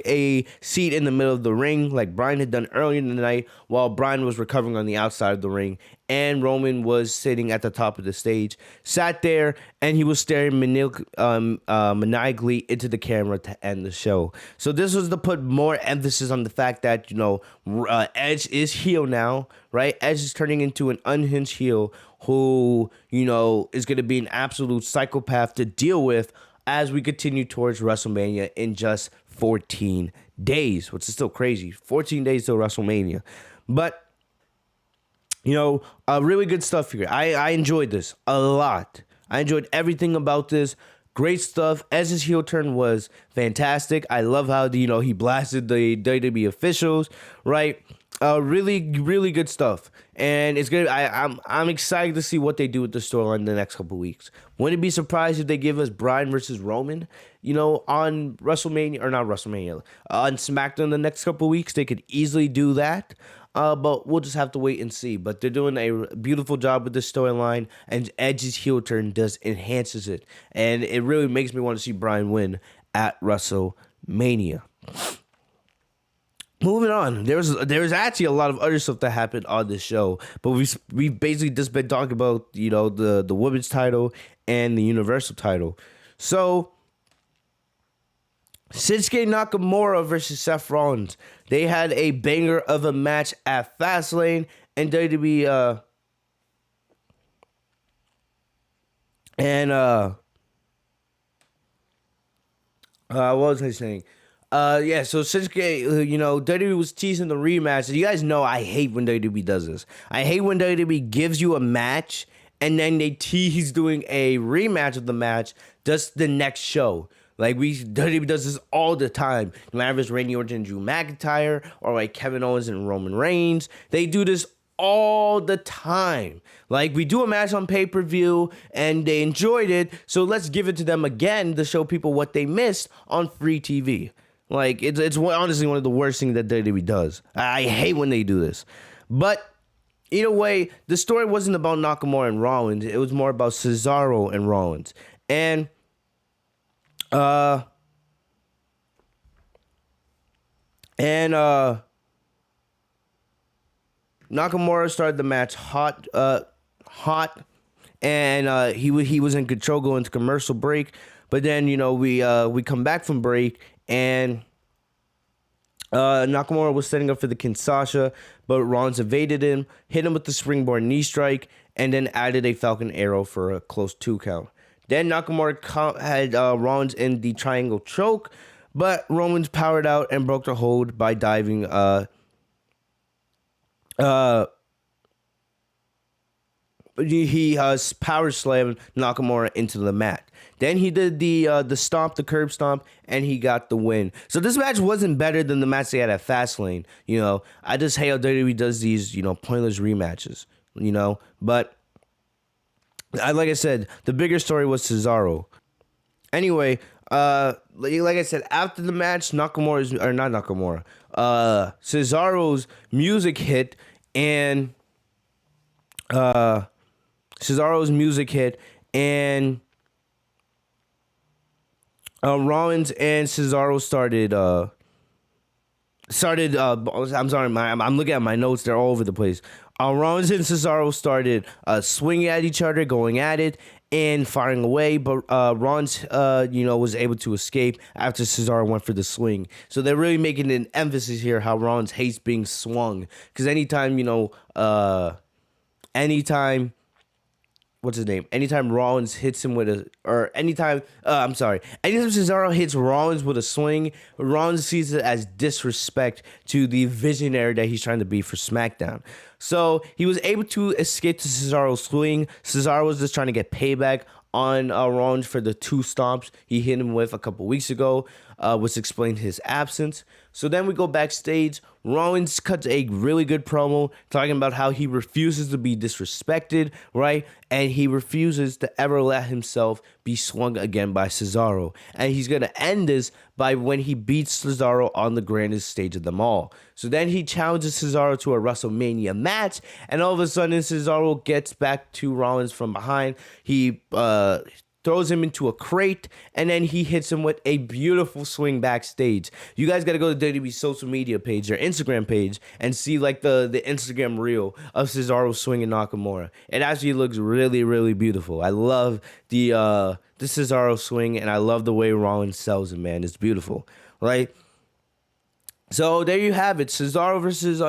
a seat in the middle of the ring like Bryan had done earlier in the night while Bryan was recovering on the outside of the ring. And Roman was sitting at the top of the stage, sat there, and he was staring maniacally into the camera to end the show. So this was to put more emphasis on the fact that, Edge is heel now, right? Edge is turning into an unhinged heel who, is going to be an absolute psychopath to deal with as we continue towards WrestleMania in just 14 days, which is still crazy. 14 days till WrestleMania. But, really good stuff here. I enjoyed this a lot. I enjoyed everything about this. Great stuff. Edge's heel turn was fantastic. I love how, he blasted the WWE officials, right? Really, really good stuff. And it's good. I'm excited to see what they do with the storyline in the next couple weeks. Wouldn't be surprised if they give us Bryan versus Roman, on WrestleMania, or not WrestleMania, on SmackDown the next couple weeks. They could easily do that. But we'll just have to wait and see. But they're doing a beautiful job with this storyline, and Edge's heel turn enhances it. And it really makes me want to see Bryan win at WrestleMania. Moving on, there's actually a lot of other stuff that happened on this show, but we've basically just been talking about the women's title and the Universal title. So Shinsuke Nakamura versus Seth Rollins, they had a banger of a match at Fastlane, and WWE what was I saying? So Shinsuke, WWE was teasing the rematch. You guys know I hate when WWE does this. I hate when WWE gives you a match and then they tease doing a rematch of the match just the next show. Like WWE does this all the time. No matter if it's Randy Orton and Drew McIntyre or like Kevin Owens and Roman Reigns, they do this all the time. Like, we do a match on pay-per-view and they enjoyed it, so let's give it to them again to show people what they missed on free TV. Like, it's honestly one of the worst things that WWE does. I hate when they do this. But either way, the story wasn't about Nakamura and Rollins. It was more about Cesaro and Rollins. And Nakamura started the match hot, and he was in control going to commercial break. But then we come back from break, and Nakamura was setting up for the Sasha, but Rollins evaded him, hit him with the springboard knee strike, and then added a Falcon Arrow for a close 2 count. Then Nakamura had Rollins in the triangle choke, but Rollins powered out and broke the hold by diving he power slammed Nakamura into the mat. Then he did the stomp, the curb stomp, and he got the win. So this match wasn't better than the match they had at Fastlane. I just hate how WWE does these, pointless rematches. But like I said, the bigger story was Cesaro. Anyway, like I said, after the match, Cesaro's music hit, and Rollins and Cesaro started. I'm sorry, I'm looking at my notes. They're all over the place. Rollins and Cesaro started swinging at each other, going at it, and firing away. But Rollins, was able to escape after Cesaro went for the swing. So they're really making an emphasis here how Rollins hates being swung. Because anytime what's his name? Anytime Rollins hits him with anytime Cesaro hits Rollins with a swing, Rollins sees it as disrespect to the visionary that he's trying to be for SmackDown. So he was able to escape to Cesaro's swing. Cesaro was just trying to get payback on Rollins for the 2 stomps he hit him with a couple weeks ago, which explained his absence. So then we go backstage. Rollins cuts a really good promo talking about how he refuses to be disrespected, right? And he refuses to ever let himself be swung again by Cesaro. And he's going to end this by when he beats Cesaro on the grandest stage of them all. So then he challenges Cesaro to a WrestleMania match, and all of a sudden Cesaro gets back to Rollins from behind. He throws him into a crate, and then he hits him with a beautiful swing backstage. You guys got to go to WWE's social media page, their Instagram page, and see like the Instagram reel of Cesaro swinging Nakamura. It actually looks really, really beautiful. I love the Cesaro swing, and I love the way Rollins sells it, man. It's beautiful, right? So there you have it. Cesaro versus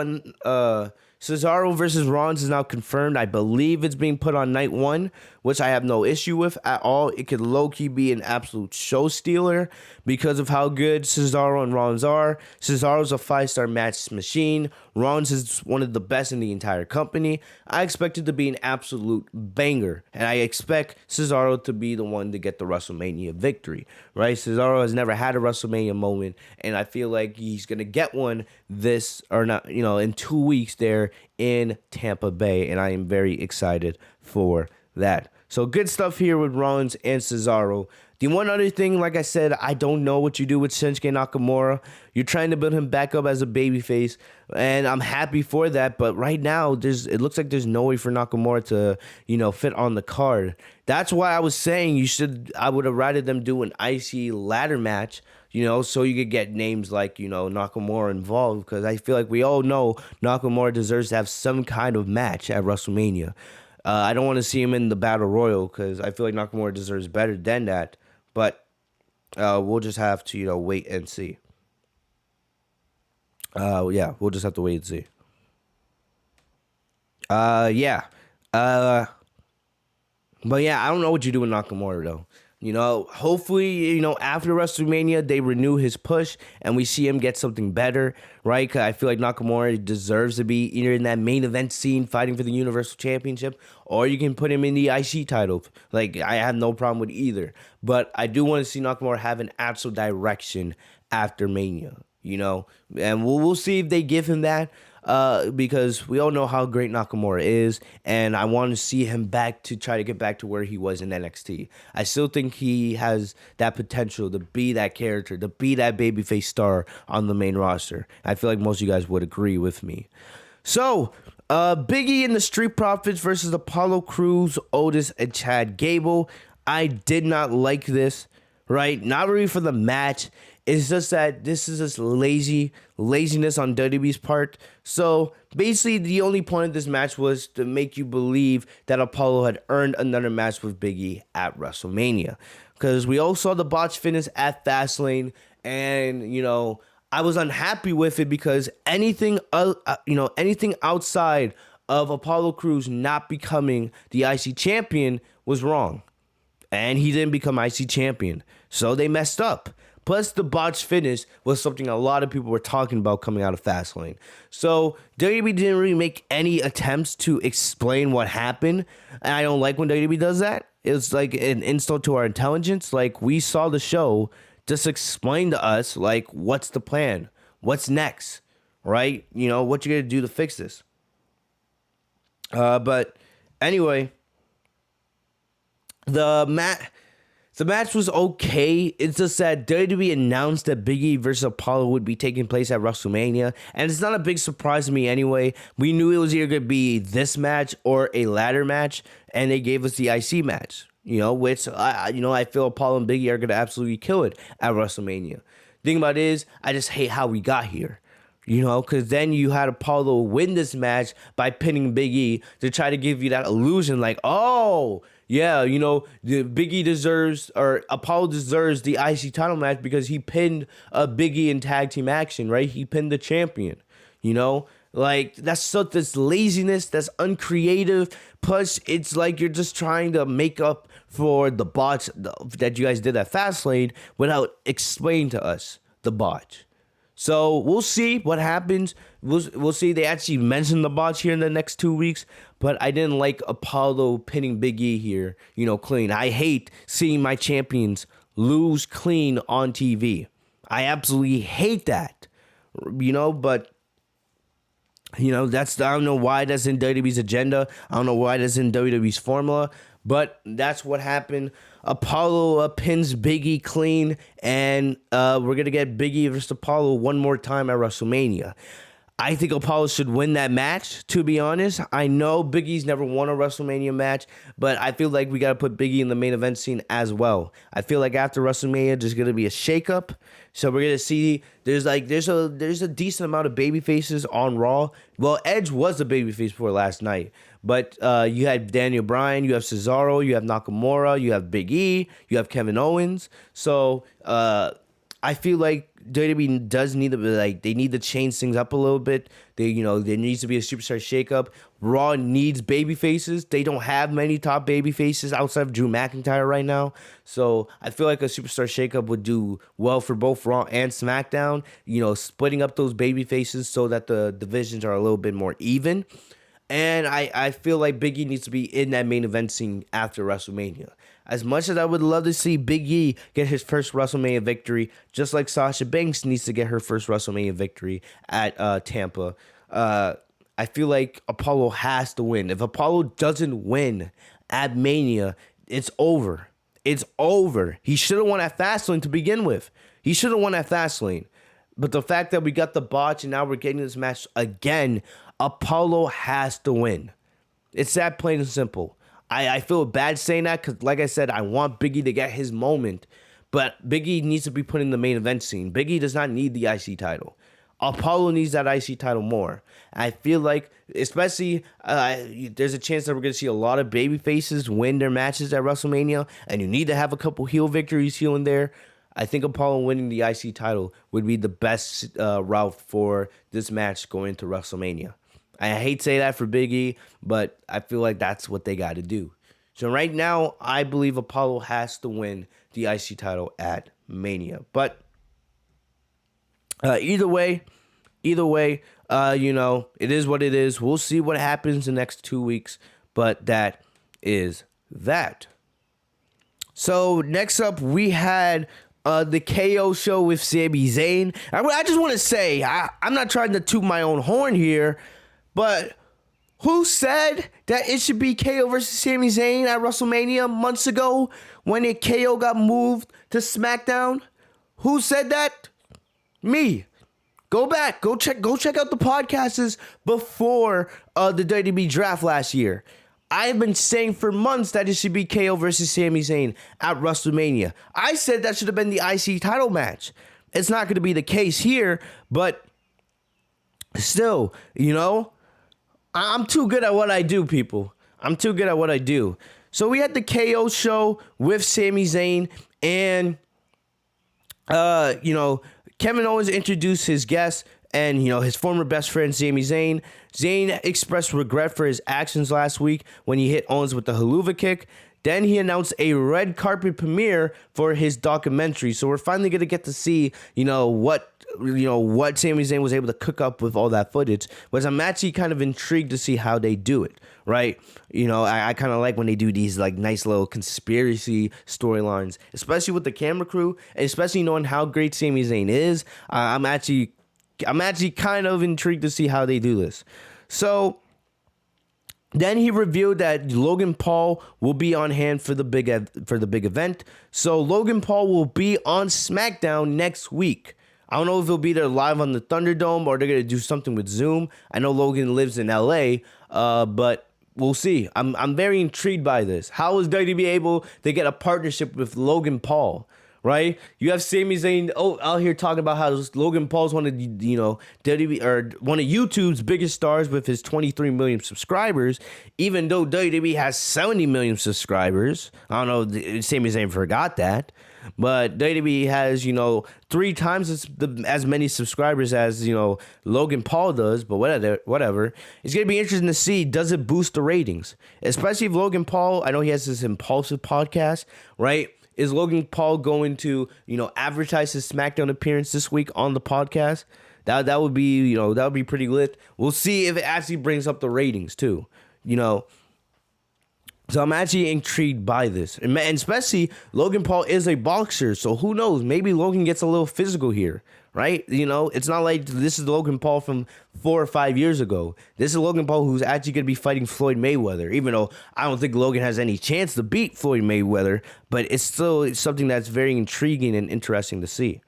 Rollins is now confirmed. I believe it's being put on night 1, which I have no issue with at all. It could low-key be an absolute show stealer because of how good Cesaro and Rollins are. Cesaro's a 5-star match machine. Rollins is one of the best in the entire company. I expect it to be an absolute banger, and I expect Cesaro to be the one to get the WrestleMania victory, right? Cesaro has never had a WrestleMania moment, and I feel like he's going to get one in 2 weeks there in Tampa Bay, and I am very excited for that. So good stuff here with Rollins and Cesaro. The one other thing, like I said, I don't know what you do with Shinsuke Nakamura. You're trying to build him back up as a babyface, and I'm happy for that. But right now, it looks like there's no way for Nakamura to, fit on the card. That's why I was saying I would have rather them do an IC ladder match, so you could get names like, Nakamura involved, because I feel like we all know Nakamura deserves to have some kind of match at WrestleMania. I don't want to see him in the Battle Royal because I feel like Nakamura deserves better than that. But we'll just have to, wait and see. We'll just have to wait and see. But yeah, I don't know what you do with Nakamura though. Hopefully, after WrestleMania, they renew his push and we see him get something better, right? Because I feel like Nakamura deserves to be either in that main event scene fighting for the Universal Championship, or you can put him in the IC title. Like, I have no problem with either. But I do want to see Nakamura have an actual direction after Mania, And we'll see if they give him that. Because we all know how great Nakamura is, and I want to see him back to try to get back to where he was in NXT. I still think he has that potential to be that character, to be that babyface star on the main roster. I feel like most of you guys would agree with me. So, Big E and the Street Profits versus Apollo Crews, Otis, and Chad Gable. I did not like this, right? Not really for the match. It's just that this is just laziness on WWE's part. So basically, the only point of this match was to make you believe that Apollo had earned another match with Big E at WrestleMania. Because we all saw the botch finish at Fastlane, and I was unhappy with it because anything outside of Apollo Crews not becoming the IC champion was wrong, and he didn't become IC champion, so they messed up. Plus, the botched finish was something a lot of people were talking about coming out of Fastlane. So, WWE didn't really make any attempts to explain what happened. And I don't like when WWE does that. It's like an insult to our intelligence. Like, we saw the show. Just explain to us, like, what's the plan? What's next? Right? What you going to do to fix this? But anyway, the match was okay. It's just that WWE announced that Big E versus Apollo would be taking place at WrestleMania, and it's not a big surprise to me anyway. We knew it was either going to be this match or a ladder match, and they gave us the IC match, which I feel Apollo and Big E are going to absolutely kill it at WrestleMania. The thing about it is, I just hate how we got here, Because then you had Apollo win this match by pinning Big E to try to give you that illusion like, oh, yeah, the Big E deserves, or Apollo deserves the IC title match because he pinned Big E in tag team action, right? He pinned the champion, Like, that's laziness, that's uncreative. Plus, it's like you're just trying to make up for the botch that you guys did at Fastlane without explaining to us the botch. So we'll see what happens. We'll see. They actually mentioned the botch here in the next 2 weeks, but I didn't like Apollo pinning Big E here, clean. I hate seeing my champions lose clean on TV. I absolutely hate that, but I don't know why that's in WWE's agenda. I don't know why that's in WWE's formula, but that's what happened. Apollo pins Big E clean, and we're going to get Big E versus Apollo one more time at WrestleMania. I think Apollo should win that match, to be honest. I know Big E's never won a WrestleMania match, but I feel like we got to put Big E in the main event scene as well. I feel like after WrestleMania, there's going to be a shakeup. So we're going to see there's a decent amount of baby faces on Raw. Well, Edge was a babyface before last night, but you had Daniel Bryan, you have Cesaro, you have Nakamura, you have Big E, you have Kevin Owens. So I feel like WWE does need to they need to change things up a little bit. There needs to be a superstar shakeup. Raw needs baby faces. They don't have many top baby faces outside of Drew McIntyre right now. So I feel like a superstar shakeup would do well for both Raw and SmackDown. Splitting up those baby faces so that the divisions are a little bit more even. And I feel like Big E needs to be in that main event scene after WrestleMania. As much as I would love to see Big E get his first WrestleMania victory, just like Sasha Banks needs to get her first WrestleMania victory at Tampa, I feel like Apollo has to win. If Apollo doesn't win at Mania, it's over. It's over. He should have won at Fastlane to begin with. He should have won at Fastlane. But the fact that we got the botch and now we're getting this match again, Apollo has to win. It's that plain and simple. I feel bad saying that because, like I said, I want Big E to get his moment. But Big E needs to be put in the main event scene. Big E does not need the IC title. Apollo needs that IC title more. I feel like, especially, there's a chance that we're going to see a lot of baby faces win their matches at WrestleMania. And you need to have a couple heel victories here and there. I think Apollo winning the IC title would be the best route for this match going into WrestleMania. I hate to say that for Big E, but I feel like that's what they got to do. So right now, I believe Apollo has to win the IC title at Mania. But either way, it is what it is. We'll see what happens the next 2 weeks, but that is that. So next up, we had the KO show with Sami Zayn. I just want to say, I'm not trying to toot my own horn here, but who said that it should be KO versus Sami Zayn at WrestleMania months ago when KO got moved to SmackDown? Who said that? Me. Go back. Go check out the podcasts before the WWE draft last year. I've been saying for months that it should be KO versus Sami Zayn at WrestleMania. I said that should have been the IC title match. It's not going to be the case here, but still, I'm too good at what I do, people. I'm too good at what I do. So we had the KO show with Sami Zayn, and Kevin Owens introduced his guest and, his former best friend, Sami Zayn. Zayn expressed regret for his actions last week when he hit Owens with the haluva kick. Then he announced a red carpet premiere for his documentary. So we're finally going to get to see, what Sami Zayn was able to cook up with all that footage. But I'm actually kind of intrigued to see how they do it, right? I kind of like when they do these nice little conspiracy storylines, especially with the camera crew, and especially knowing how great Sami Zayn is. I'm actually kind of intrigued to see how they do this. So then he revealed that Logan Paul will be on hand for the big event. So Logan Paul will be on SmackDown next week. I don't know if he'll be there live on the Thunderdome or they're going to do something with Zoom. I know Logan lives in LA, but we'll see. I'm very intrigued by this. How is WWE able to get a partnership with Logan Paul, right? You have Sami Zayn out here talking about how Logan Paul's one of WWE or one of YouTube's biggest stars with his 23 million subscribers, even though WWE has 70 million subscribers. I don't know, Sami Zayn forgot that. But WWE has, 3 times as many subscribers as, Logan Paul does. But whatever. It's going to be interesting to see, does it boost the ratings? Especially if Logan Paul, I know he has this Impulsive podcast, right? Is Logan Paul going to, advertise his SmackDown appearance this week on the podcast? That would be, that would be pretty lit. We'll see if it actually brings up the ratings too, So I'm actually intrigued by this. And especially Logan Paul is a boxer, so who knows? Maybe Logan gets a little physical here, right? It's not like this is Logan Paul from 4 or 5 years ago. This is Logan Paul who's actually going to be fighting Floyd Mayweather, even though I don't think Logan has any chance to beat Floyd Mayweather, but it's still something that's very intriguing and interesting to see.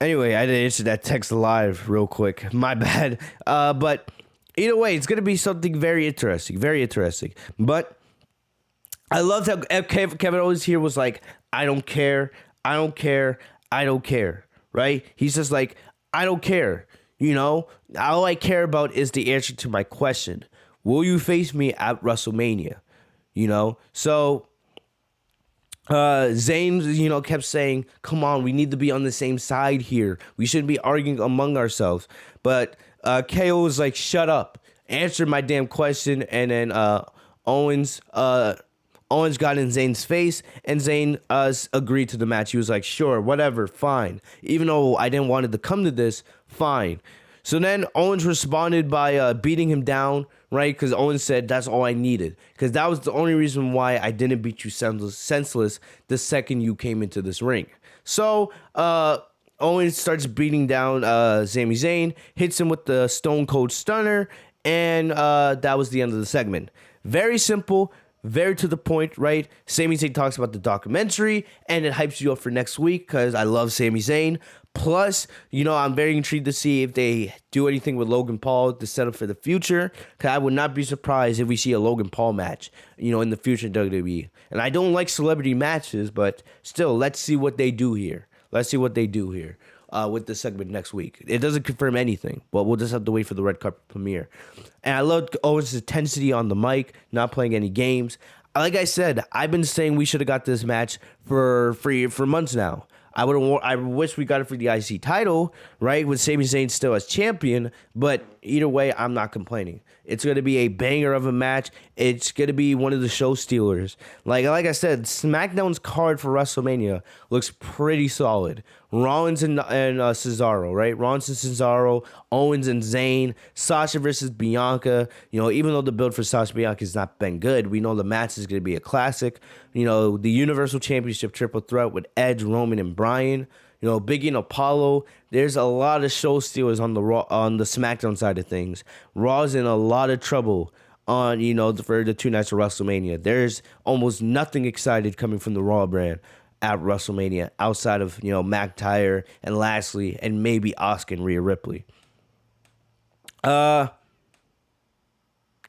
Anyway, I didn't answer that text live real quick. My bad. But either way, it's going to be something very interesting. Very interesting. But I loved how Kevin Owens here was like, I don't care. I don't care. I don't care. Right? He's just like, I don't care. All I care about is the answer to my question. Will you face me at WrestleMania? So Zayn, kept saying, come on, we need to be on the same side here. We shouldn't be arguing among ourselves. But KO was like, shut up. Answer my damn question. And then Owens got in Zayn's face, and Zayn agreed to the match. He was like, sure, whatever, fine. Even though I didn't want it to come to this, fine. So then Owens responded by beating him down, right? Because Owens said, that's all I needed. Because that was the only reason why I didn't beat you senseless the second you came into this ring. So Owens starts beating down Sami Zayn, hits him with the Stone Cold Stunner, and that was the end of the segment. Very simple, very to the point, right? Sami Zayn talks about the documentary, and it hypes you up for next week because I love Sami Zayn. Plus, I'm very intrigued to see if they do anything with Logan Paul to set up for the future. Because I would not be surprised if we see a Logan Paul match, in the future in WWE. And I don't like celebrity matches, but still, let's see what they do here. With the segment next week. It doesn't confirm anything, but we'll just have to wait for the red carpet premiere. And I loved Owens' intensity on the mic, not playing any games. Like I said, I've been saying we should have got this match for months now. I wish we got it for the IC title, right? With Sami Zayn still as champion, but either way, I'm not complaining. It's going to be a banger of a match. It's going to be one of the show stealers. Like I said, SmackDown's card for WrestleMania looks pretty solid. Rollins and Cesaro, right? Rollins and Cesaro, Owens and Zayn, Sasha versus Bianca. Even though the build for Sasha Bianca has not been good, we know the match is going to be a classic. The Universal Championship triple threat with Edge, Roman, and Bryan. Biggie and Apollo. There's a lot of show stealers on the SmackDown side of things. Raw's in a lot of trouble on for the 2 nights of WrestleMania. There's almost nothing excited coming from the Raw brand at WrestleMania outside of McIntyre and Lashley and maybe Asuka and Rhea Ripley. Either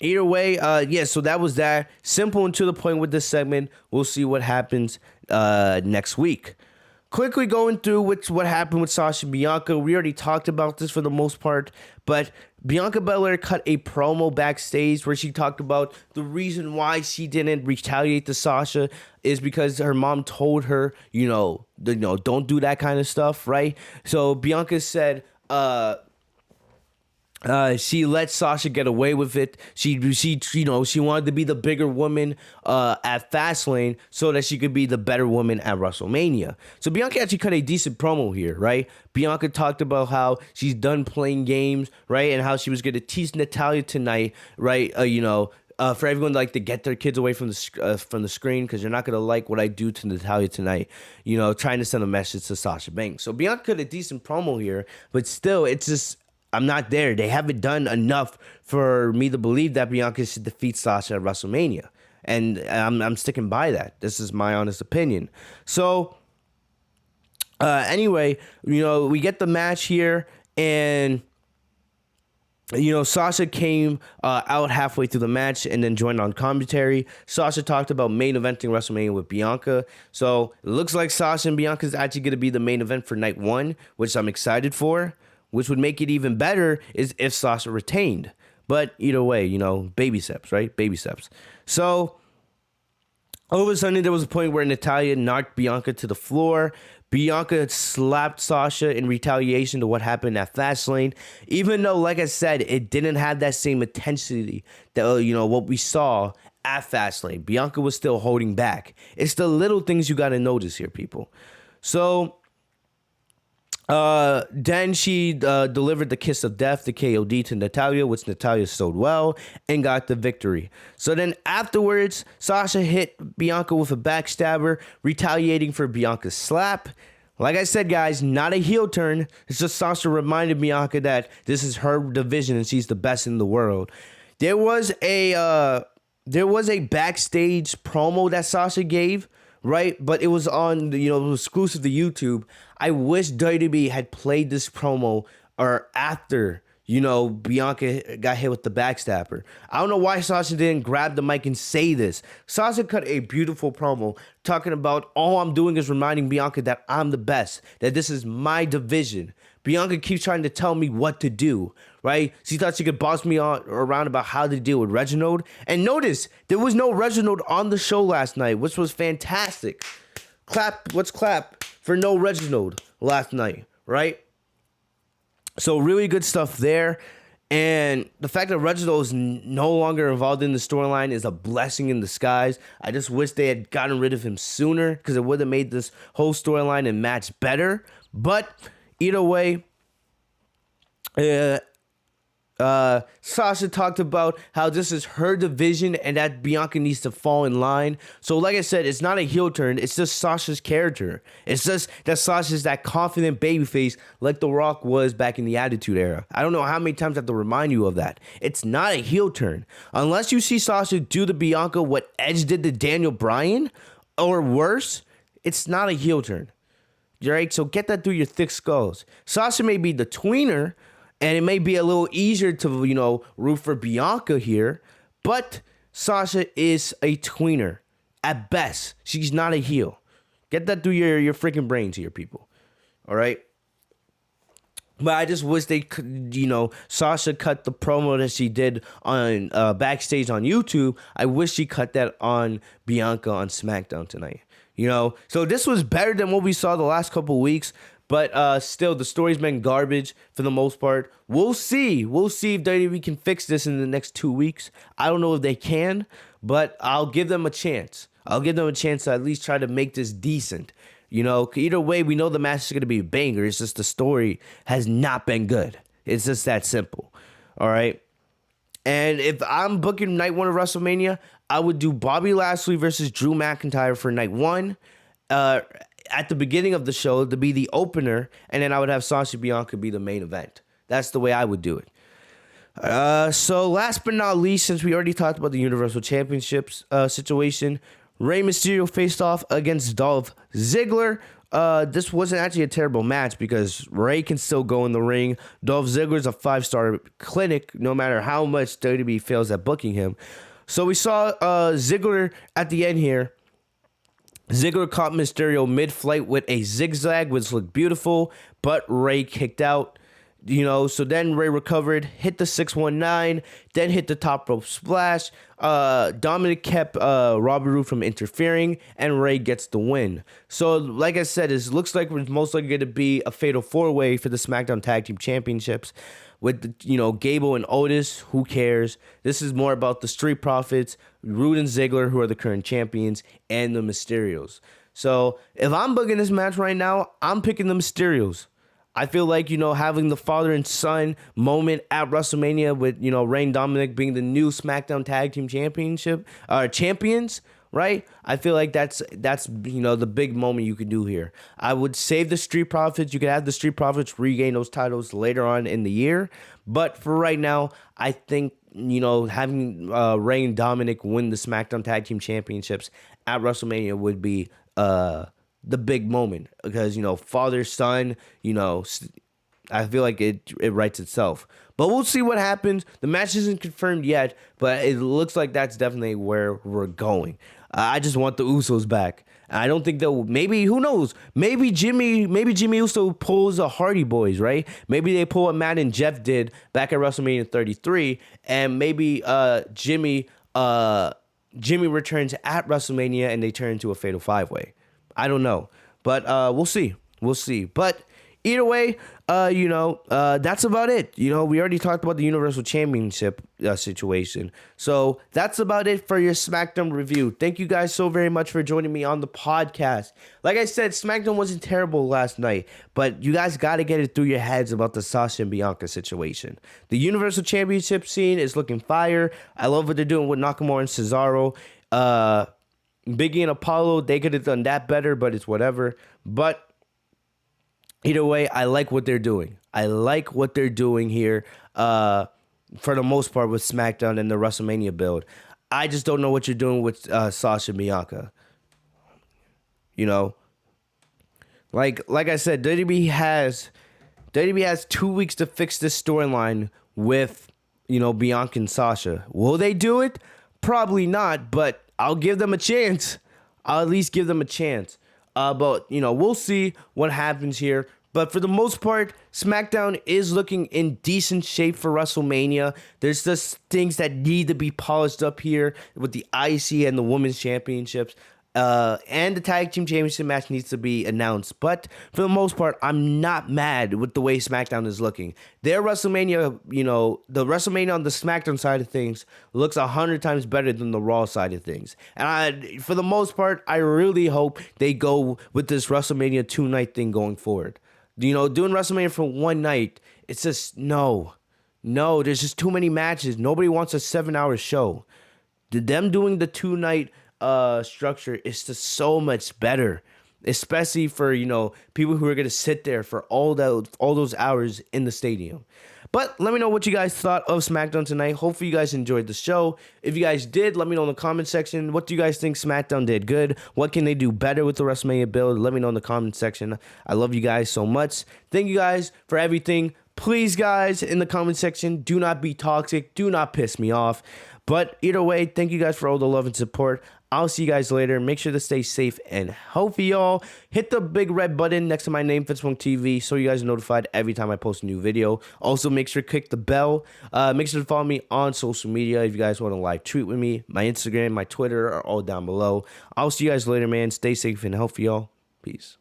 way, so that was that. Simple and to the point with this segment. We'll see what happens next week. Quickly going through what happened with Sasha and Bianca. We already talked about this for the most part, but Bianca Belair cut a promo backstage where she talked about the reason why she didn't retaliate to Sasha is because her mom told her, don't do that kind of stuff, right? So Bianca said, she let Sasha get away with it. She wanted to be the bigger woman at Fastlane so that she could be the better woman at WrestleMania. So Bianca actually cut a decent promo here, right? Bianca talked about how she's done playing games, right, and how she was going to tease Natalya tonight, right? for everyone to get their kids away from the screen, because you're not gonna like what I do to Natalya tonight. Trying to send a message to Sasha Banks. So Bianca had a decent promo here, but still, it's just I'm not there. They haven't done enough for me to believe that Bianca should defeat Sasha at WrestleMania, and I'm sticking by that. This is my honest opinion. So anyway, we get the match here, and Sasha came out halfway through the match and then joined on commentary. Sasha talked about main eventing WrestleMania with Bianca. So it looks like Sasha and Bianca is actually going to be the main event for night one, which I'm excited for, which would make it even better is if Sasha retained. But either way, baby steps, right? Baby steps. So all of a sudden, there was a point where Natalya knocked Bianca to the floor. Bianca slapped Sasha in retaliation to what happened at Fastlane. Even though, like I said, it didn't have that same intensity that, what we saw at Fastlane. Bianca was still holding back. It's the little things you got to notice here, people. So then she delivered the kiss of death, the KOD, to Natalya, which Natalya sold well and got the victory. So then afterwards, Sasha hit Bianca with a backstabber, retaliating for Bianca's slap. Like I said, guys, not a heel turn. It's just Sasha reminded Bianca that this is her division and she's the best in the world. There was a backstage promo that Sasha gave, right? But it was on, it was exclusive to YouTube. I wish WWE had played this promo or after, Bianca got hit with the backstabber. I don't know why Sasha didn't grab the mic and say this. Sasha cut a beautiful promo talking about all I'm doing is reminding Bianca that I'm the best, that this is my division. Bianca keeps trying to tell me what to do, right? She thought she could boss me around about how to deal with Reginald. And notice, there was no Reginald on the show last night, which was fantastic. Let's clap for no Reginald last night, right? So really good stuff there. And the fact that Reginald is no longer involved in the storyline is a blessing in disguise. I just wish they had gotten rid of him sooner, because it would have made this whole storyline and match better. But either way, Sasha talked about how this is her division and that Bianca needs to fall in line. So like I said, it's not a heel turn. It's just Sasha's character. It's just that Sasha's that confident babyface like The Rock was back in the Attitude Era. I don't know how many times I have to remind you of that. It's not a heel turn. Unless you see Sasha do to Bianca what Edge did to Daniel Bryan or worse, it's not a heel turn. Right? So get that through your thick skulls. Sasha may be the tweener, and it may be a little easier to, root for Bianca here, but Sasha is a tweener at best. She's not a heel. Get that through your freaking brains here, people. All right? But I just wish they could, Sasha cut the promo that she did on backstage on YouTube. I wish she cut that on Bianca on SmackDown tonight. So this was better than what we saw the last couple weeks. But still, the story's been garbage for the most part. We'll see. We'll see if WWE can fix this in the next 2 weeks. I don't know if they can, but I'll give them a chance. I'll give them a chance to at least try to make this decent. Either way, we know the match is going to be a banger. It's just the story has not been good. It's just that simple. All right? And if I'm booking night one of WrestleMania, I would do Bobby Lashley versus Drew McIntyre for night one. At the beginning of the show to be the opener, and then I would have Sasha Bianca be the main event. That's the way I would do it. So last but not least, since we already talked about the Universal Championships situation, Rey Mysterio faced off against Dolph Ziggler. This wasn't actually a terrible match because Rey can still go in the ring. Dolph Ziggler's a 5-star clinic, no matter how much WWE fails at booking him. So we saw Ziggler at the end here. Ziggler caught Mysterio mid-flight with a zigzag, which looked beautiful, but Rey kicked out. So then Rey recovered, hit the 619, then hit the top rope splash. Dominic kept Robert Roode from interfering, and Rey gets the win. So, like I said, it looks like it's most likely going to be a fatal 4-way for the SmackDown Tag Team Championships with, Gable and Otis. Who cares? This is more about the Street Profits, Roode and Ziggler, who are the current champions, and the Mysterios. So, if I'm booking this match right now, I'm picking the Mysterios. I feel like, having the father and son moment at WrestleMania with, Rey and Dominic being the new SmackDown Tag Team champions, right? I feel like that's the big moment you could do here. I would save the Street Profits. You could have the Street Profits regain those titles later on in the year. But for right now, I think, having Rey and Dominic win the SmackDown Tag Team Championships at WrestleMania would be the big moment because, father, son, I feel like it writes itself. But we'll see what happens. The match isn't confirmed yet, but it looks like that's definitely where we're going. I just want the Usos back. I don't think they'll. Maybe, who knows? Maybe Jimmy Uso pulls a Hardy Boys, right? Maybe they pull what Matt and Jeff did back at WrestleMania 33, and maybe Jimmy returns at WrestleMania and they turn into a Fatal 5-Way. I don't know, but we'll see. But either way, that's about it. We already talked about the Universal Championship situation. So that's about it for your SmackDown review. Thank you guys so very much for joining me on the podcast. Like I said, SmackDown wasn't terrible last night, but you guys got to get it through your heads about the Sasha and Bianca situation. The Universal Championship scene is looking fire. I love what they're doing with Nakamura and Cesaro. Biggie and Apollo, they could have done that better, but it's whatever. But either way, I like what they're doing. I like what they're doing here for the most part with SmackDown and the WrestleMania build. I just don't know what you're doing with Sasha and Bianca. Like I said, WWE has 2 weeks to fix this storyline with, Bianca and Sasha. Will they do it? Probably not, but I'll give them a chance. I'll at least give them a chance. But, we'll see what happens here. But for the most part, SmackDown is looking in decent shape for WrestleMania. There's just things that need to be polished up here with the IC and the Women's Championships. And the Tag Team Championship match needs to be announced. But for the most part, I'm not mad with the way SmackDown is looking. Their WrestleMania, the WrestleMania on the SmackDown side of things looks 100 times better than the Raw side of things. And for the most part, I really hope they go with this WrestleMania 2-night thing going forward. Doing WrestleMania for one night, it's just, no, there's just too many matches. Nobody wants a 7-hour show. Them doing the 2-night structure is just so much better, especially for people who are gonna sit there for all those hours in the stadium. But let me know what you guys thought of SmackDown tonight. Hopefully you guys enjoyed the show. If you guys did, let me know in the comment section. What do you guys think SmackDown did good? What can they do better with the WrestleMania build? Let me know in the comment section. I love you guys so much. Thank you guys for everything. Please, guys, in the comment section, do not be toxic. Do not piss me off. But either way, thank you guys for all the love and support. I'll see you guys later. Make sure to stay safe and healthy, y'all. Hit the big red button next to my name, Fitzmonk TV, so you guys are notified every time I post a new video. Also, make sure to click the bell. Make sure to follow me on social media if you guys want to live tweet with me. My Instagram, my Twitter are all down below. I'll see you guys later, man. Stay safe and healthy, y'all. Peace.